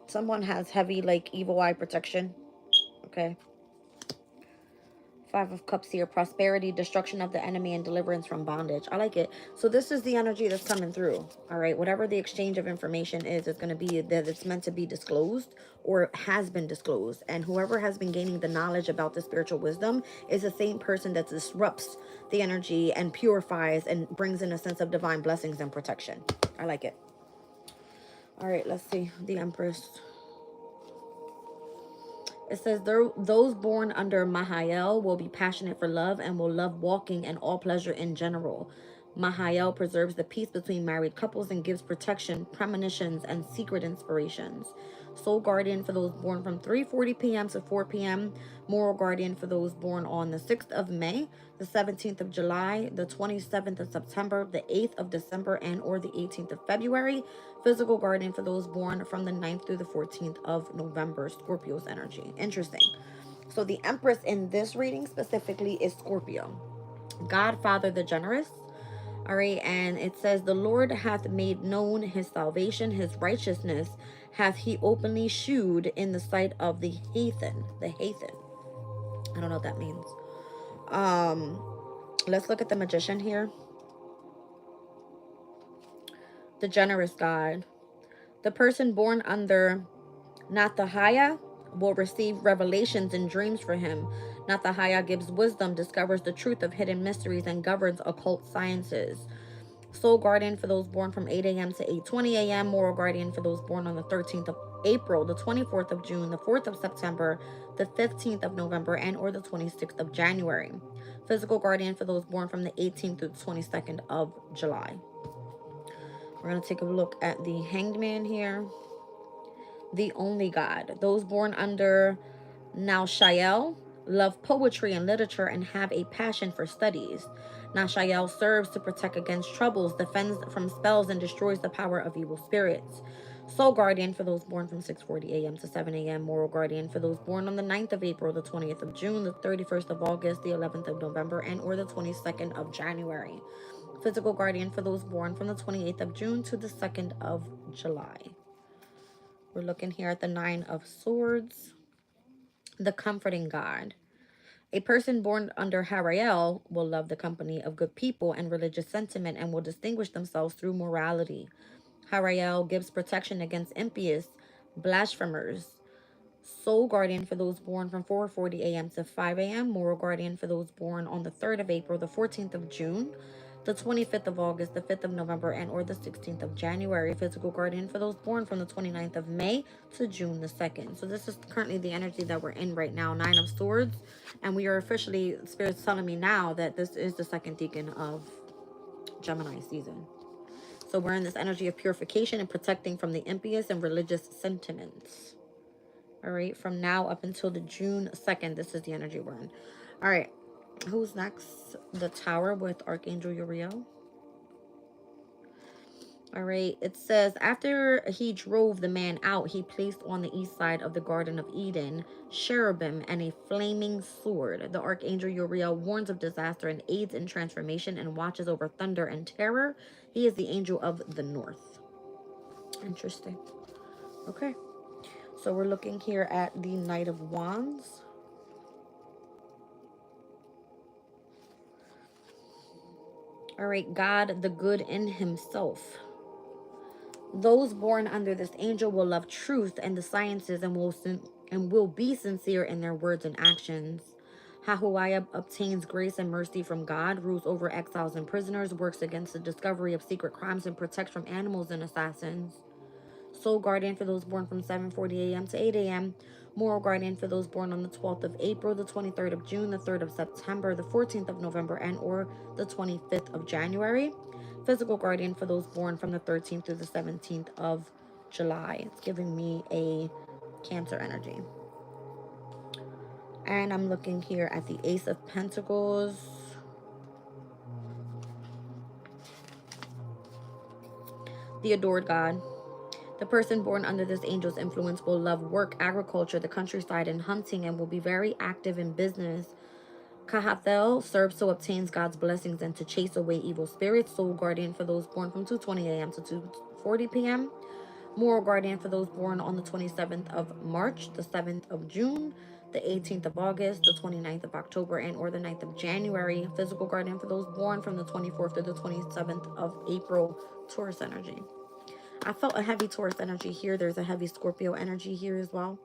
someone has heavy like evil eye protection. Okay. 5 of Cups here. Prosperity, destruction of the enemy, and deliverance from bondage. I like it. So this is the energy that's coming through. All right. Whatever the exchange of information is, it's going to be that it's meant to be disclosed or has been disclosed. And whoever has been gaining the knowledge about the spiritual wisdom is the same person that disrupts the energy and purifies and brings in a sense of divine blessings and protection. I like it. All right. Let's see. The Empress. It says, those born under Mahael will be passionate for love and will love walking and all pleasure in general. Mahael preserves the peace between married couples and gives protection, premonitions, and secret inspirations. Soul guardian for those born from 3:40 p.m. to 4 p.m. Moral guardian for those born on the 6th of May, the 17th of July, the 27th of September, the 8th of December, and or the 18th of February. Physical guardian for those born from the 9th through the 14th of November. Scorpio's energy. Interesting. So the Empress in this reading specifically is Scorpio. Godfather the generous. All right, and it says, the Lord hath made known his salvation, his righteousness hath he openly shewed in the sight of the heathen. The heathen. I don't know what that means. Let's look at the magician here. The generous God. The person born under Nathahaya will receive revelations and dreams for him. Nathahaya gives wisdom, discovers the truth of hidden mysteries, and governs occult sciences. Soul guardian for those born from 8 a.m. to 8:20 a.m. Moral guardian for those born on the 13th of April, the 24th of June, the 4th of September, the 15th of November, and or the 26th of January. Physical guardian for those born from the 18th through the 22nd of July. We're going to take a look at the Hanged Man here. The only God. Those born under Naushael love poetry and literature and have a passion for studies. Naushael serves to protect against troubles, defends from spells, and destroys the power of evil spirits. Soul guardian for those born from 6:40 a.m. to 7 a.m. Moral guardian for those born on the 9th of April, the 20th of June, the 31st of August, the 11th of November, and or the 22nd of January. Physical guardian for those born from the 28th of June to the 2nd of July. We're looking here at the 9 of Swords. The comforting God. A person born under Harael will love the company of good people and religious sentiment and will distinguish themselves through morality. Harael gives protection against impious blasphemers. Soul guardian for those born from 4:40 a.m. to 5 a.m. Moral guardian for those born on the 3rd of April, the 14th of June, the 25th of August, the 5th of November, and or the 16th of January. Physical guardian for those born from the 29th of May to June the 2nd. So this is currently the energy that we're in right now, 9 of Swords. And we are officially, Spirit's telling me now that this is the second decan of Gemini season. So we're in this energy of purification and protecting from the impious and religious sentiments. All right, from now up until the June 2nd, this is the energy we're in. All right. Who's next? The Tower with Archangel Uriel. All right. It says, after he drove the man out, he placed on the east side of the Garden of Eden cherubim and a flaming sword. The Archangel Uriel warns of disaster and aids in transformation and watches over thunder and terror. He is the angel of the north. Interesting. Okay. So we're looking here at the Knight of Wands. All right, God, the good in himself. Those born under this angel will love truth and the sciences and will be sincere in their words and actions. Hahuaya obtains grace and mercy from God, rules over exiles and prisoners, works against the discovery of secret crimes, and protects from animals and assassins. Soul guardian for those born from 7:40 a.m. to 8 a.m. Moral guardian for those born on the 12th of April, the 23rd of June, the 3rd of September, the 14th of November, and or the 25th of January. Physical guardian for those born from the 13th through the 17th of July. It's giving me a Cancer energy. And I'm looking here at the Ace of Pentacles. The adored God. The person born under this angel's influence will love work, agriculture, the countryside, and hunting, and will be very active in business. Kahathel serves to obtain God's blessings and to chase away evil spirits. Soul guardian for those born from 2:20 a.m. to 2:40 p.m. Moral guardian for those born on the 27th of March, the 7th of June, the 18th of August, the 29th of October, and or the 9th of January. Physical guardian for those born from the 24th to the 27th of April. Taurus energy. I felt a heavy Taurus energy here. There's a heavy Scorpio energy here as well.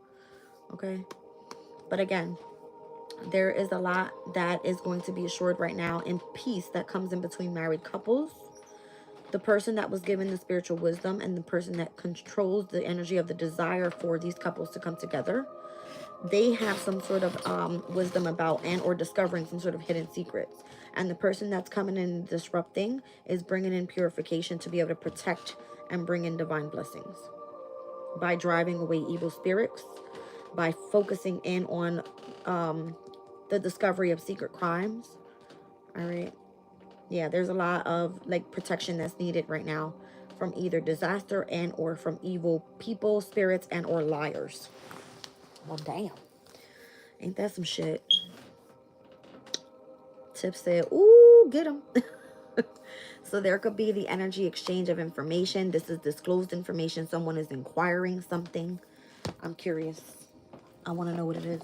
Okay. But again, there is a lot that is going to be assured right now in peace that comes in between married couples. The person that was given the spiritual wisdom and the person that controls the energy of the desire for these couples to come together. they have some sort of wisdom about and or discovering some sort of hidden secrets. And the person that's coming in and disrupting is bringing in purification to be able to protect and bring in divine blessings by driving away evil spirits, by focusing in on the discovery of secret crimes. All right. Yeah, there's a lot of like protection that's needed right now from either disaster and or from evil people, spirits, and or liars. Well, damn. Ain't that some shit? Tip said, ooh, get him. So there could be the energy exchange of information. This is disclosed information. Someone is inquiring something. I'm curious. I want to know what it is.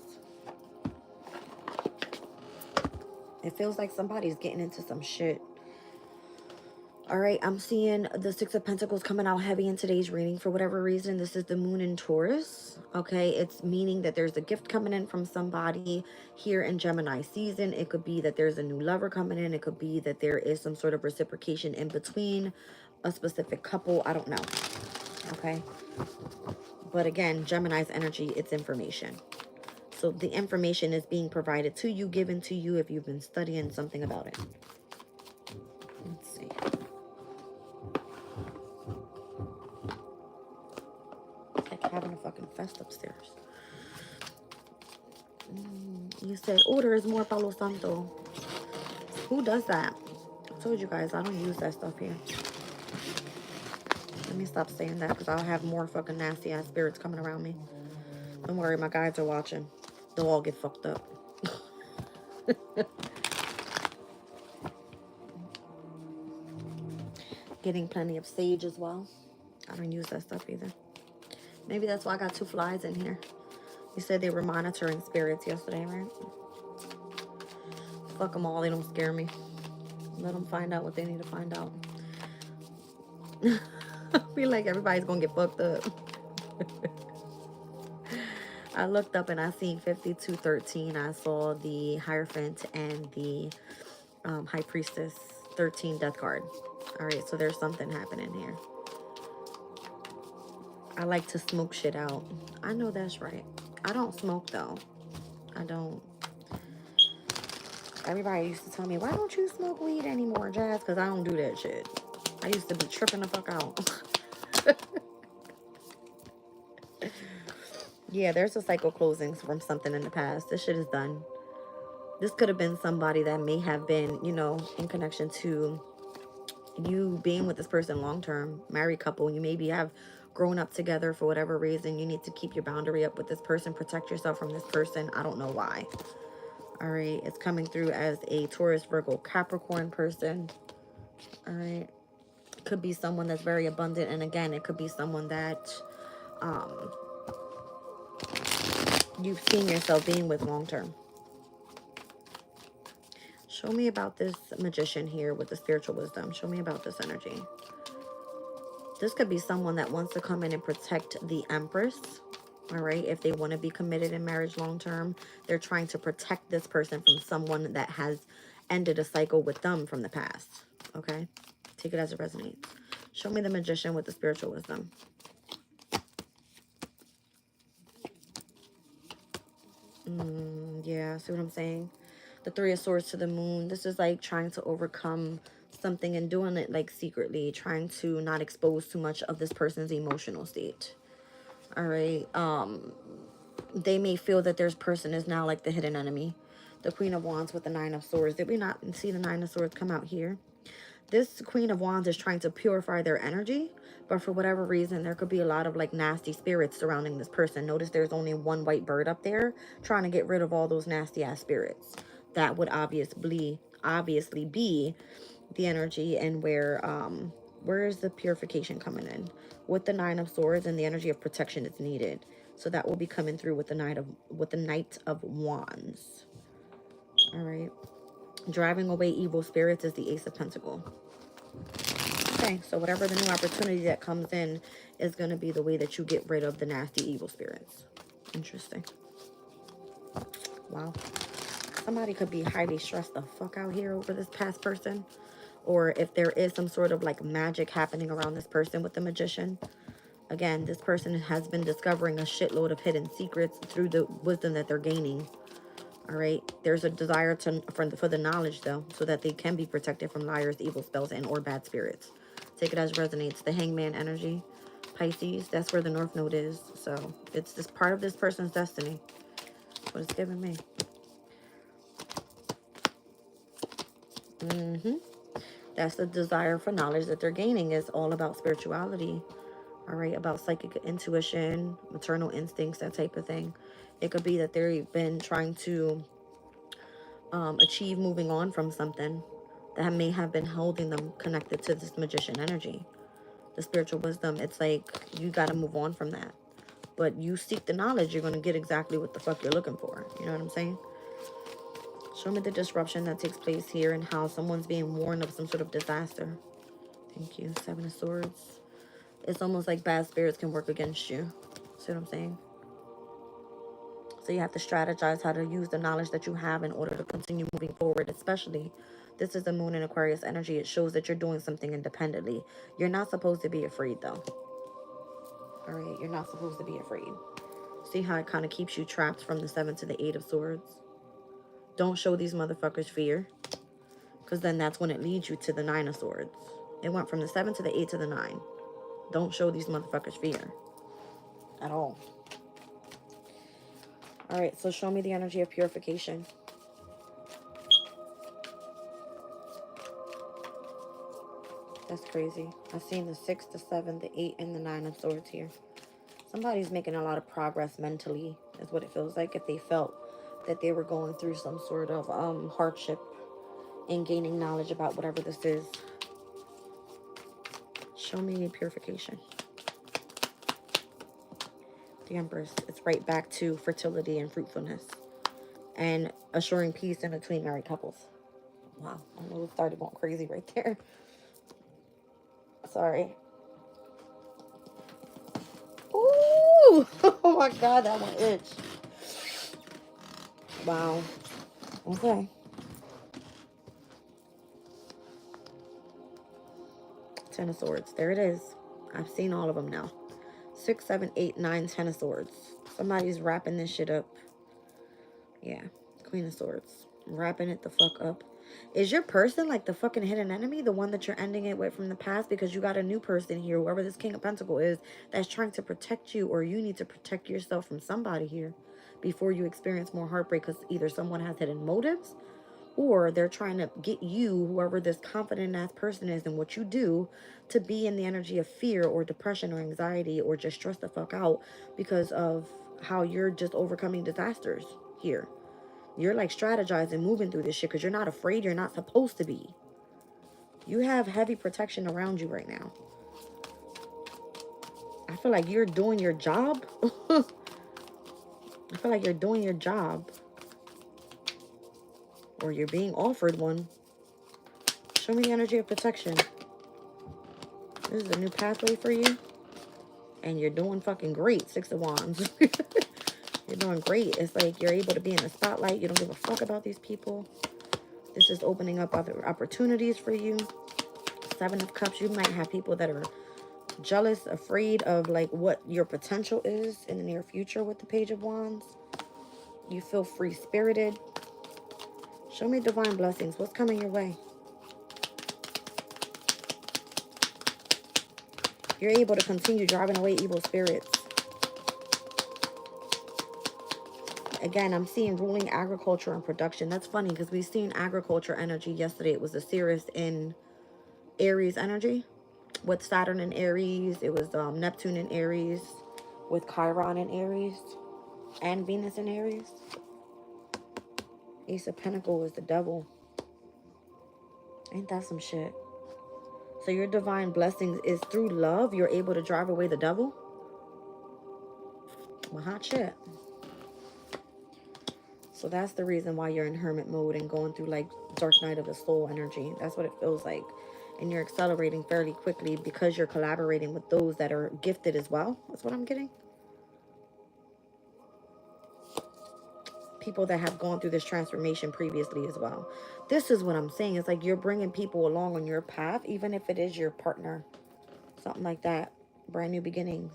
It feels like somebody's getting into some shit. All right, I'm seeing the Six of Pentacles coming out heavy in today's reading. For whatever reason, this is the moon in Taurus. Okay, it's meaning that there's a gift coming in from somebody here in Gemini season. It could be that there's a new lover coming in. It could be that there is some sort of reciprocation in between a specific couple. I don't know. Okay, but again, Gemini's energy, it's information. So the information is being provided to you, given to you if you've been studying something about it. Let's see. Having a fucking fest upstairs. You said, oh, there is more Palo Santo. Who does that? I told you guys, I don't use that stuff here. Let me stop saying that because I'll have more fucking nasty ass spirits coming around me. Don't worry, my guides are watching. They'll all get fucked up. Getting plenty of sage as well. I don't use that stuff either. Maybe that's why I got 2 flies in here. You said they were monitoring spirits yesterday, right? Fuck them all. They don't scare me. Let them find out what they need to find out. I feel like everybody's going to get fucked up. I looked up and I seen 5213. I saw the Hierophant and the High Priestess 13 death card. All right, so there's something happening here. I like to smoke shit out. I know that's right. I don't smoke though. I don't. Everybody used to tell me, why don't you smoke weed anymore, Jazz? Because I don't do that shit. I used to be tripping the fuck out. Yeah, there's a cycle closing from something in the past. This shit is done. This could have been somebody that may have been, you know, in connection to you being with this person long-term, married couple. You maybe have grown up together for whatever reason. You need to keep your boundary up with this person, protect yourself from this person. I don't know why. All right, it's coming through as a Taurus, Virgo, Capricorn person. All right, could be someone that's very abundant, and again, it could be someone that you've seen yourself being with long-term. Show me about this magician here with the spiritual wisdom. Show me about this energy. This could be someone that wants to come in and protect the Empress. All right, if they want to be committed in marriage long-term, they're trying to protect this person from someone that has ended a cycle with them from the past. Okay, take it as it resonates. Show me the magician with the spiritual wisdom. Yeah, see what I'm saying? The 3 of Swords to the Moon. This is like trying to overcome something and doing it like secretly, trying to not expose too much of this person's emotional state. All right. They may feel that this person is now like the hidden enemy. The Queen of Wands with the 9 of Swords. Did we not see the 9 of Swords come out here? This Queen of Wands is trying to purify their energy, but for whatever reason, there could be a lot of like nasty spirits surrounding this person. Notice there's only 1 white bird up there trying to get rid of all those nasty ass spirits. That would obviously be the energy, and where is the purification coming in? With the 9 of Swords and the energy of protection is needed. So that will be coming through with the Knight of Wands. All right. Driving away evil spirits is the Ace of Pentacles. Okay, so whatever the new opportunity that comes in is going to be the way that you get rid of the nasty evil spirits. Interesting. Wow. Somebody could be highly stressed the fuck out here over this past person. Or if there is some sort of like magic happening around this person with the magician. Again, this person has been discovering a shitload of hidden secrets through the wisdom that they're gaining. All right. There's a desire for the knowledge, though, so that they can be protected from liars, evil spells, and or bad spirits. Take it as resonates. The Hangman energy. Pisces, that's where the North Node is. So it's this part of this person's destiny. What it's giving me. That's the desire for knowledge that they're gaining. Is all about spirituality. All right, about psychic intuition, maternal instincts, that type of thing. It could be that they've been trying to achieve moving on from something that may have been holding them connected to this magician energy. The spiritual wisdom, it's like you got to move on from that. But you seek the knowledge, you're going to get exactly what the fuck you're looking for. You know what I'm saying? Show me the disruption that takes place here and how someone's being warned of some sort of disaster. Thank you. Seven of Swords. It's almost like bad spirits can work against you. See what I'm saying? So you have to strategize how to use the knowledge that you have in order to continue moving forward. Especially, this is the Moon in Aquarius energy. It shows that you're doing something independently. You're not supposed to be afraid, though. All right? You're not supposed to be afraid. See how it kind of keeps you trapped from the 7 to the 8 of Swords? Don't show these motherfuckers fear, because then that's when it leads you to the 9 of Swords. It went from the 7 to the 8 to the 9. Don't show these motherfuckers fear at all. All right, so show me the energy of purification. That's crazy. I've seen the 6, the 7, the 8, and the 9 of Swords here. Somebody's making a lot of progress mentally, is what it feels like, if they felt that they were going through some sort of hardship in gaining knowledge about whatever this is. Show me purification. The Empress. It's right back to fertility and fruitfulness and assuring peace in between married couples. Wow, I know it started going crazy right there. Sorry. Ooh! Oh my God, that one itched. Wow. Okay. 10 of Swords. There it is. I've seen all of them now. 6, 7, 8, 9, 10 of Swords. Somebody's wrapping this shit up. Yeah. Queen of Swords. Wrapping it the fuck up. Is your person like the fucking hidden enemy? The one that you're ending it with from the past? Because you got a new person here, whoever this King of Pentacles is, that's trying to protect you, or you need to protect yourself from somebody here before you experience more heartbreak, because either someone has hidden motives, or they're trying to get you, whoever this confident ass person is and what you do, to be in the energy of fear or depression or anxiety or just stress the fuck out because of how you're just overcoming disasters here. You're like strategizing, moving through this shit because you're not afraid. You're not supposed to be. You have heavy protection around you right now. I feel like you're doing your job. I feel like you're doing your job. Or you're being offered one. Show me the energy of protection. This is a new pathway for you. And you're doing fucking great. 6 of Wands. You're doing great. It's like you're able to be in the spotlight. You don't give a fuck about these people. This is opening up other opportunities for you. 7 of Cups. You might have people that are jealous, afraid of like what your potential is in the near future with the Page of Wands. You feel free-spirited. Show me divine blessings. What's coming your way? You're able to continue driving away evil spirits. Again, I'm seeing ruling agriculture and production. That's funny because we've seen agriculture energy yesterday. It was the Sirius in Aries energy with Saturn in Aries. It was Neptune in Aries with Chiron in Aries and Venus in Aries. Ace of Pentacles is the devil. Ain't that some shit? So your divine blessings is through love. You're able to drive away the devil. Well, hot shit. So that's the reason why you're in hermit mode and going through like dark night of the soul energy. That's what it feels like. And you're accelerating fairly quickly because you're collaborating with those that are gifted as well. That's what I'm getting. People that have gone through this transformation previously as well. This is what I'm saying. It's like you're bringing people along on your path, even if it is your partner. Something like that. Brand new beginnings.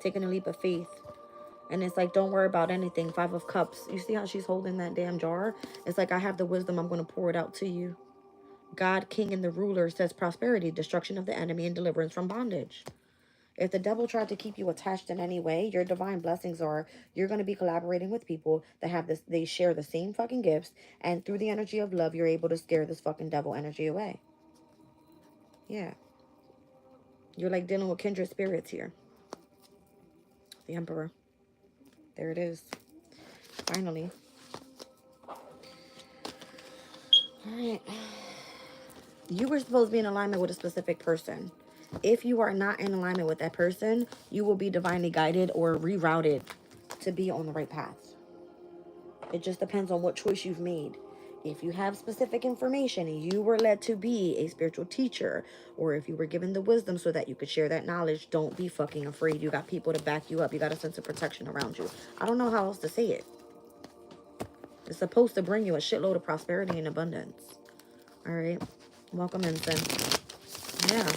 Taking a leap of faith. And it's like, don't worry about anything. 5 of Cups. You see how she's holding that damn jar? It's like, I have the wisdom. I'm going to pour it out to you. God, King, and the ruler says prosperity, destruction of the enemy, and deliverance from bondage. If the devil tried to keep you attached in any way, your divine blessings are you're going to be collaborating with people that have this, they share the same fucking gifts. And through the energy of love, you're able to scare this fucking devil energy away. Yeah. You're like dealing with kindred spirits here. The Emperor. There it is. Finally. All right. You were supposed to be in alignment with a specific person. If you are not in alignment with that person, you will be divinely guided or rerouted to be on the right path. It just depends on what choice you've made. If you have specific information and you were led to be a spiritual teacher, or if you were given the wisdom so that you could share that knowledge, don't be fucking afraid. You got people to back you up. You got a sense of protection around you. I don't know how else to say it. It's supposed to bring you a shitload of prosperity and abundance. All right. Welcome, Ensign. Yeah.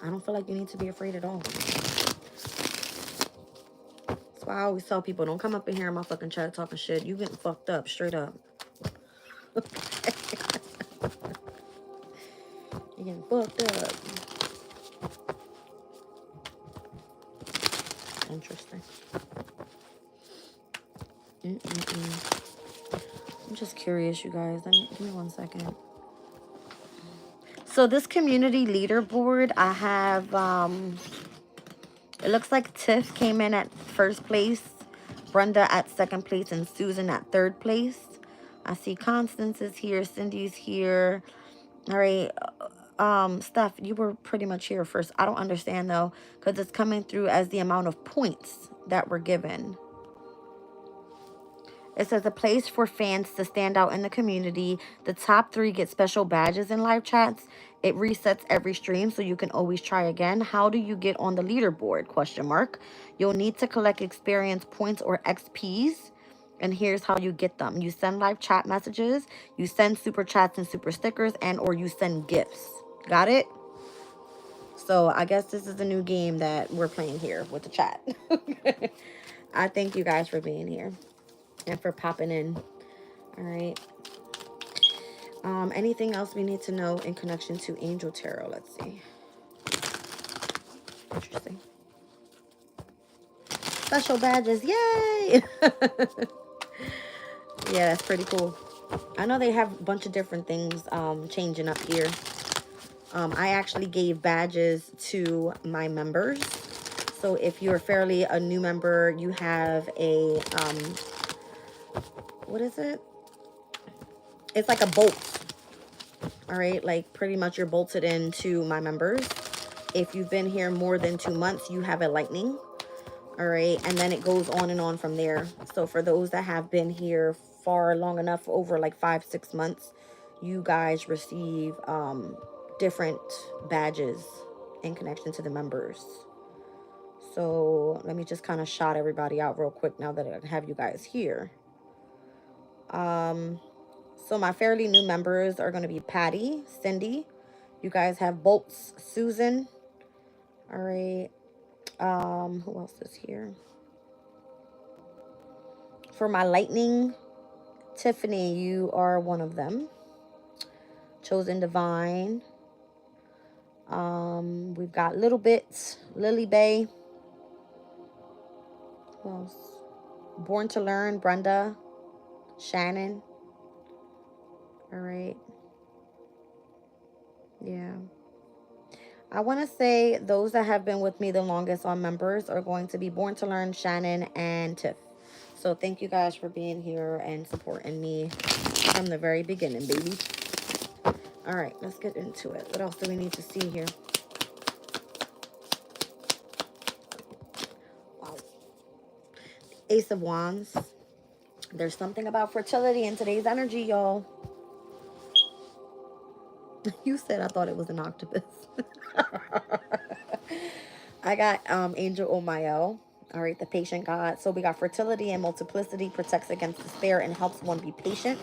I don't feel like you need to be afraid at all. That's why I always tell people, don't come up in here in my fucking chat talking shit. You getting fucked up, straight up. You getting fucked up. Interesting. I'm just curious, you guys. Give me 1 second. So this community leaderboard, I have, it looks like Tiff came in at 1st place, Brenda at 2nd place, and Susan at 3rd place. I see Constance is here, Cindy's here. All right, Steph, you were pretty much here first. I don't understand though, because it's coming through as the amount of points that were given. It says a place for fans to stand out in the community. The top 3 get special badges in live chats. It resets every stream, so you can always try again. How do you get on the leaderboard? Question mark. You'll need to collect experience points or XPs. And here's how you get them. You send live chat messages. You send super chats and super stickers, and or you send gifts. Got it? So I guess this is the new game that we're playing here with the chat. I thank you guys for being here and for popping in. All right. Anything else we need to know in connection to Angel Tarot? Let's see. Interesting. Special badges. Yay! Yeah, that's pretty cool. I know they have a bunch of different things changing up here. I actually gave badges to my members. So if you're fairly a new member, you have a, what is it? It's like a bolt. All right, like pretty much you're bolted into my members. If you've been here more than 2 months, you have a lightning. All right, and then it goes on and on from there. So for those that have been here far long enough, over like 5-6 months, you guys receive different badges in connection to the members. So let me just kind of shout everybody out real quick now that I have you guys here. So my fairly new members are going to be Patty, Cindy. You guys have Bolts, Susan. All right. Who else is here? For my lightning, Tiffany, you are one of them. Chosen Divine. We've got Little Bits, Lily Bay. Who else? Born to Learn, Brenda, Shannon. All right. Yeah. I want to say those that have been with me the longest on members are going to be Born to Learn, Shannon, and Tiff. So thank you guys for being here and supporting me from the very beginning, baby. All right, let's get into it. What else do we need to see here? Wow. Ace of Wands. There's something about fertility in today's energy, y'all. You said I thought it was an octopus. I got Angel Omael. All right, the patient god. So we got fertility and multiplicity, protects against despair and helps one be patient.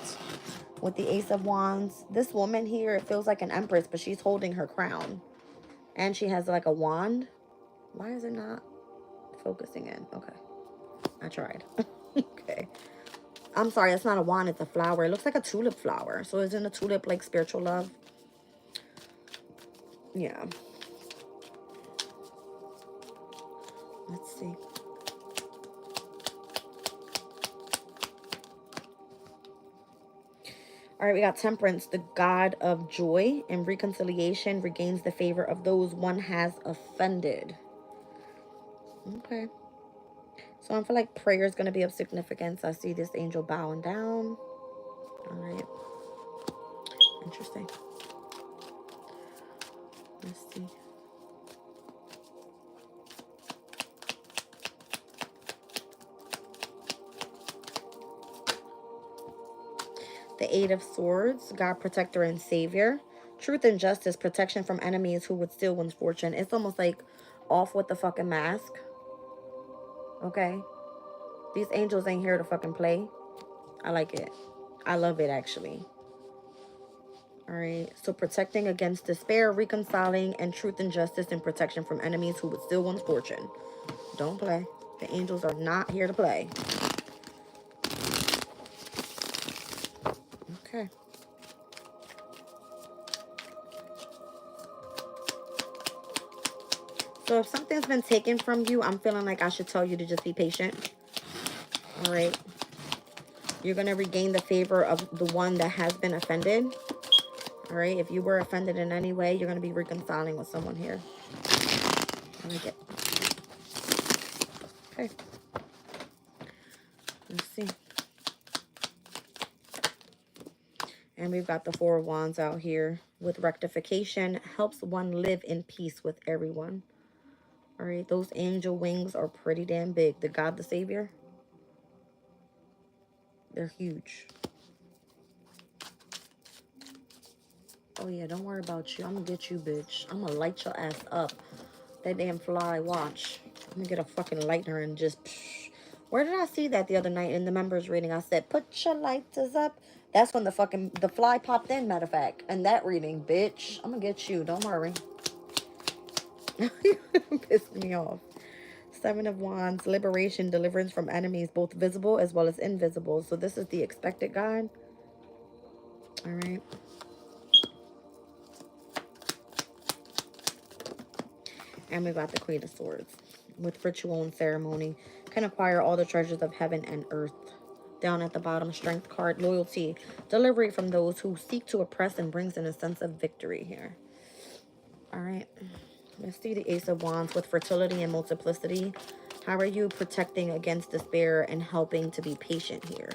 With the Ace of Wands, this woman here, it feels like an empress, but she's holding her crown. And she has like a wand. Why is it not focusing in? Okay. I tried. Okay. I'm sorry, it's not a wand, it's a flower. It looks like a tulip flower. So isn't a tulip like spiritual love? Yeah. Let's see. All right, we got Temperance, the god of joy and reconciliation, regains the favor of those one has offended. Okay. So I feel like prayer is going to be of significance. I see this angel bowing down. All right. Interesting. Let's see. The Eight of Swords, God, protector, and savior. Truth and justice, protection from enemies who would steal one's fortune. It's almost like off with the fucking mask. Okay? These angels ain't here to fucking play. I like it. I love it, actually. All right. So protecting against despair, reconciling, and truth and justice, and protection from enemies who would steal one's fortune. Don't play. The angels are not here to play. Okay. So if something's been taken from you, I'm feeling like I should tell you to just be patient. All right. You're going to regain the favor of the one that has been offended. All right. If you were offended in any way, you're going to be reconciling with someone here. I like it. Okay. Let's see. And we've got the Four of Wands out here with rectification. Helps one live in peace with everyone. All right. Those angel wings are pretty damn big. The God, the Savior. They're huge. Oh, yeah. Don't worry about you. I'm going to get you, bitch. I'm going to light your ass up. That damn fly. Watch. I'm going to get a fucking lighter and just... Psh. Where did I see that the other night in the members reading? I said, put your lighters up. That's when the fly popped in, matter of fact. And that reading, bitch. I'm going to get you. Don't worry. Pissed me off. Seven of Wands, liberation, deliverance from enemies, both visible as well as invisible. So this is the expected God. All right. And we got the Queen of Swords. With ritual and ceremony, can acquire all the treasures of heaven and earth. Down at the bottom, strength card, loyalty, delivery from those who seek to oppress, and brings in a sense of victory here. All right. Let's see the Ace of Wands with fertility and multiplicity. How are you protecting against despair and helping to be patient here?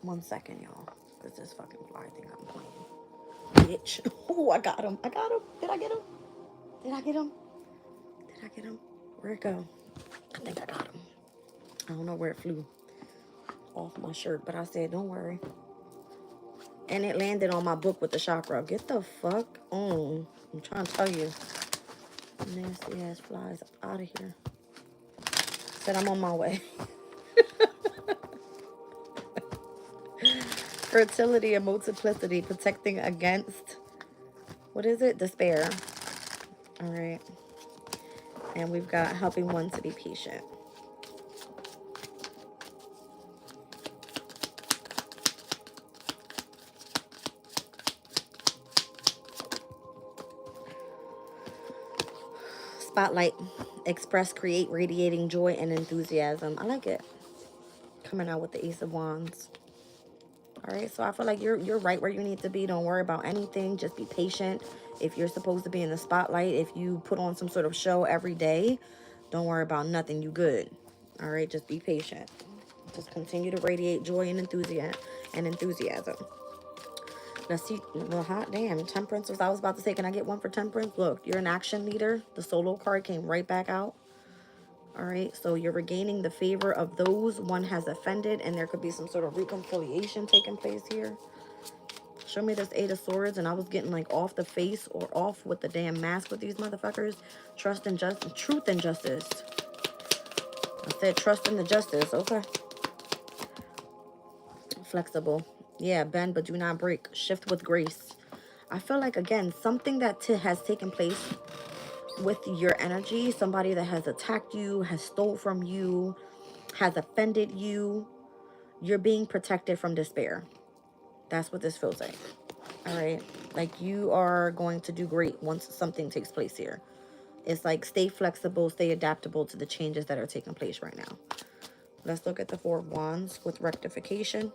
1 second, y'all. Because this fucking fly thing I'm playing. Bitch. Oh, I got him. I got him. Did I get him? Did I get him? Did I get him? Where'd it go? I think I got him. I don't know where it flew off my shirt, but I said, don't worry. And it landed on my book with the chakra. Get the fuck on. I'm trying to tell you. Nasty ass flies out of here. Said I'm on my way. Fertility and multiplicity, protecting against, what is it? Despair. All right. And we've got helping one to be patient. Spotlight, express, create, radiating joy and enthusiasm. I like it. Coming out with the Ace of Wands. All right, so I feel like you're right where you need to be. Don't worry about anything. Just be patient. If you're supposed to be in the spotlight, if you put on some sort of show every day, don't worry about nothing. You good. All right, just be patient. Just continue to radiate joy and enthusiasm. Let's see. Well, hot damn. Temperance was I was about to say, can I get one for Temperance? Look, you're an action leader. The solo card came right back out. All right, so you're regaining the favor of those one has offended, and there could be some sort of reconciliation taking place here. Show me this Eight of Swords, and I was getting like off the face or off with the damn mask with these motherfuckers. Trust and justice, truth and justice. I said trust in the justice. Okay. Flexible. Yeah, bend but do not break. Shift with grace. I feel like, again, something that has taken place with your energy, somebody that has attacked you, has stole from you, has offended you, you're being protected from despair. That's what this feels like. All right. Like, you are going to do great once something takes place here. It's like, stay flexible, stay adaptable to the changes that are taking place right now. Let's look at the Four of Wands with rectification.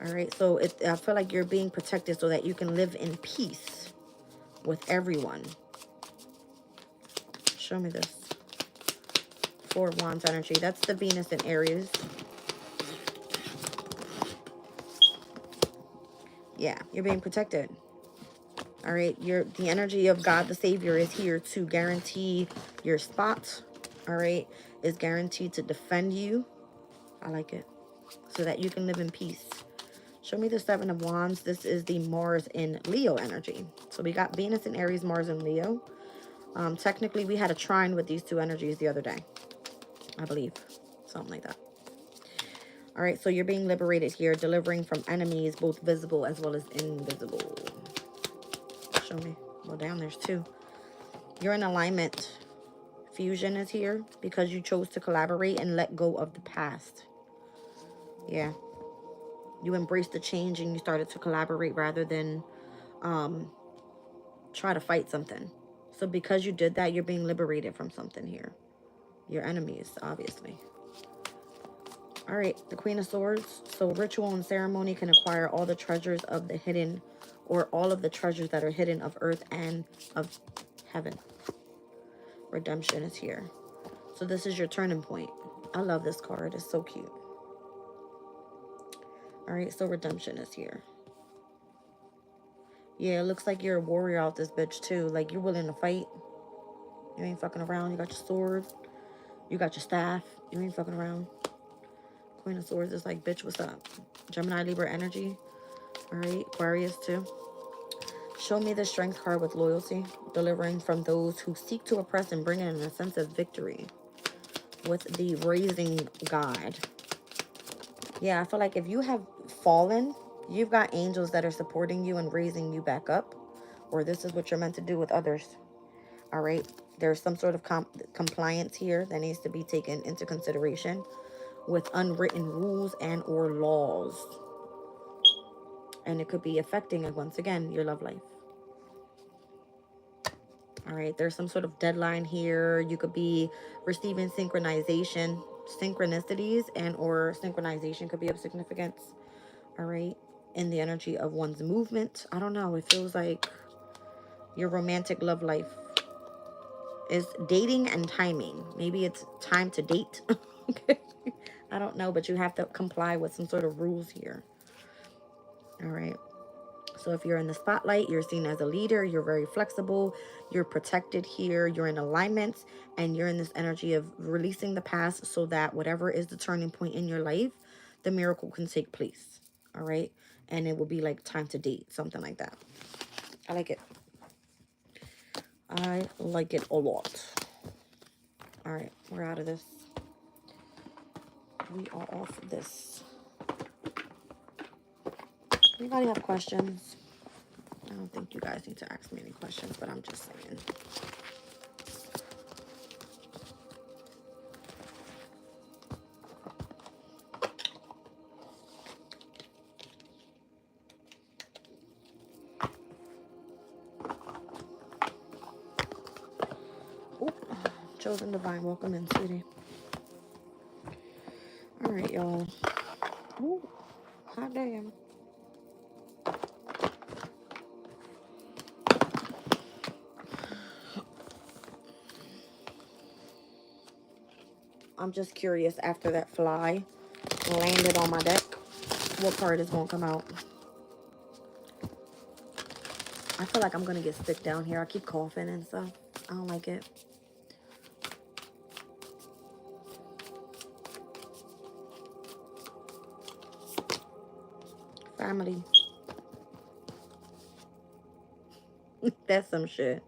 All right. So I feel like you're being protected so that you can live in peace with everyone. Show me this. Four of Wands energy. That's the Venus in Aries. Yeah, you're being protected. All right, the energy of God the Savior is here to guarantee your spot. All right, is guaranteed to defend you. I like it. So that you can live in peace. Show me the Seven of Wands. This is the Mars in Leo energy. So we got Venus in Aries, Mars in Leo. Technically, we had a trine with these two energies the other day, I believe. Something like that. All right, so you're being liberated here, delivering from enemies, both visible as well as invisible. Show me. Well, down there's two. You're in alignment. Fusion is here because you chose to collaborate and let go of the past. Yeah. You embraced the change and you started to collaborate rather than try to fight something. So because you did that, you're being liberated from something here. Your enemies, obviously. All right, the Queen of Swords. So ritual and ceremony can acquire all the treasures of the hidden, or all of the treasures that are hidden of earth and of heaven. Redemption is here. So this is your turning point. I love this card. It's so cute. All right, so redemption is here. Yeah, it looks like you're a warrior out this bitch too. Like, you're willing to fight. You ain't fucking around. You got your sword. You got your staff. You ain't fucking around. Queen of Swords is like, bitch, what's up? Gemini, Libra energy. All right, Aquarius too. Show me the Strength card with loyalty. Delivering from those who seek to oppress and bring in a sense of victory. With the Raising God. Yeah, I feel like if you have fallen, you've got angels that are supporting you and raising you back up. Or this is what you're meant to do with others. All right. There's some sort of compliance here that needs to be taken into consideration with unwritten rules and or laws. And it could be affecting, once again, your love life. All right. There's some sort of deadline here. You could be receiving synchronicities and or synchronization could be of significance. All right. In the energy of one's movement. I don't know. It feels like your romantic love life is dating and timing. Maybe it's time to date. Okay. I don't know, but you have to comply with some sort of rules here. All right. So if you're in the spotlight, you're seen as a leader. You're very flexible. You're protected here. You're in alignment. And you're in this energy of releasing the past so that whatever is the turning point in your life, the miracle can take place. All right. And it will be like time to date. Something like that. I like it. I like it a lot. All right. We're out of this. We are off of this. Anybody have questions? I don't think you guys need to ask me any questions, but I'm just saying. Ooh, Chosen Divine, welcome in, sweetie. All right, y'all. Ooh, hot damn. I'm just curious, after that fly landed on my deck, what card is going to come out? I feel like I'm going to get sick down here. I keep coughing and stuff. I don't like it. Family. That's some shit.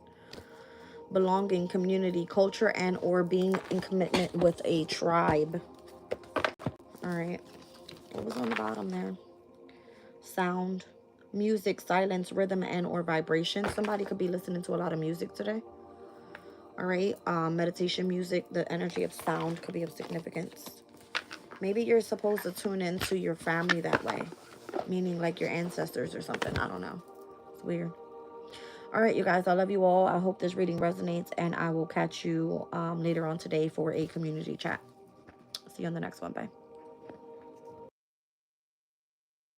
Belonging, community, culture, and or being in commitment with a tribe. All right. What was on the bottom there? Sound, music, silence, rhythm, and or vibration. Somebody could be listening to a lot of music today. All right. Meditation music, the energy of sound could be of significance. Maybe you're supposed to tune into your family that way, meaning like your ancestors or something. I don't know. It's weird. All right, you guys, I love you all. I hope this reading resonates, and I will catch you later on today for a community chat. See you on the next one. Bye.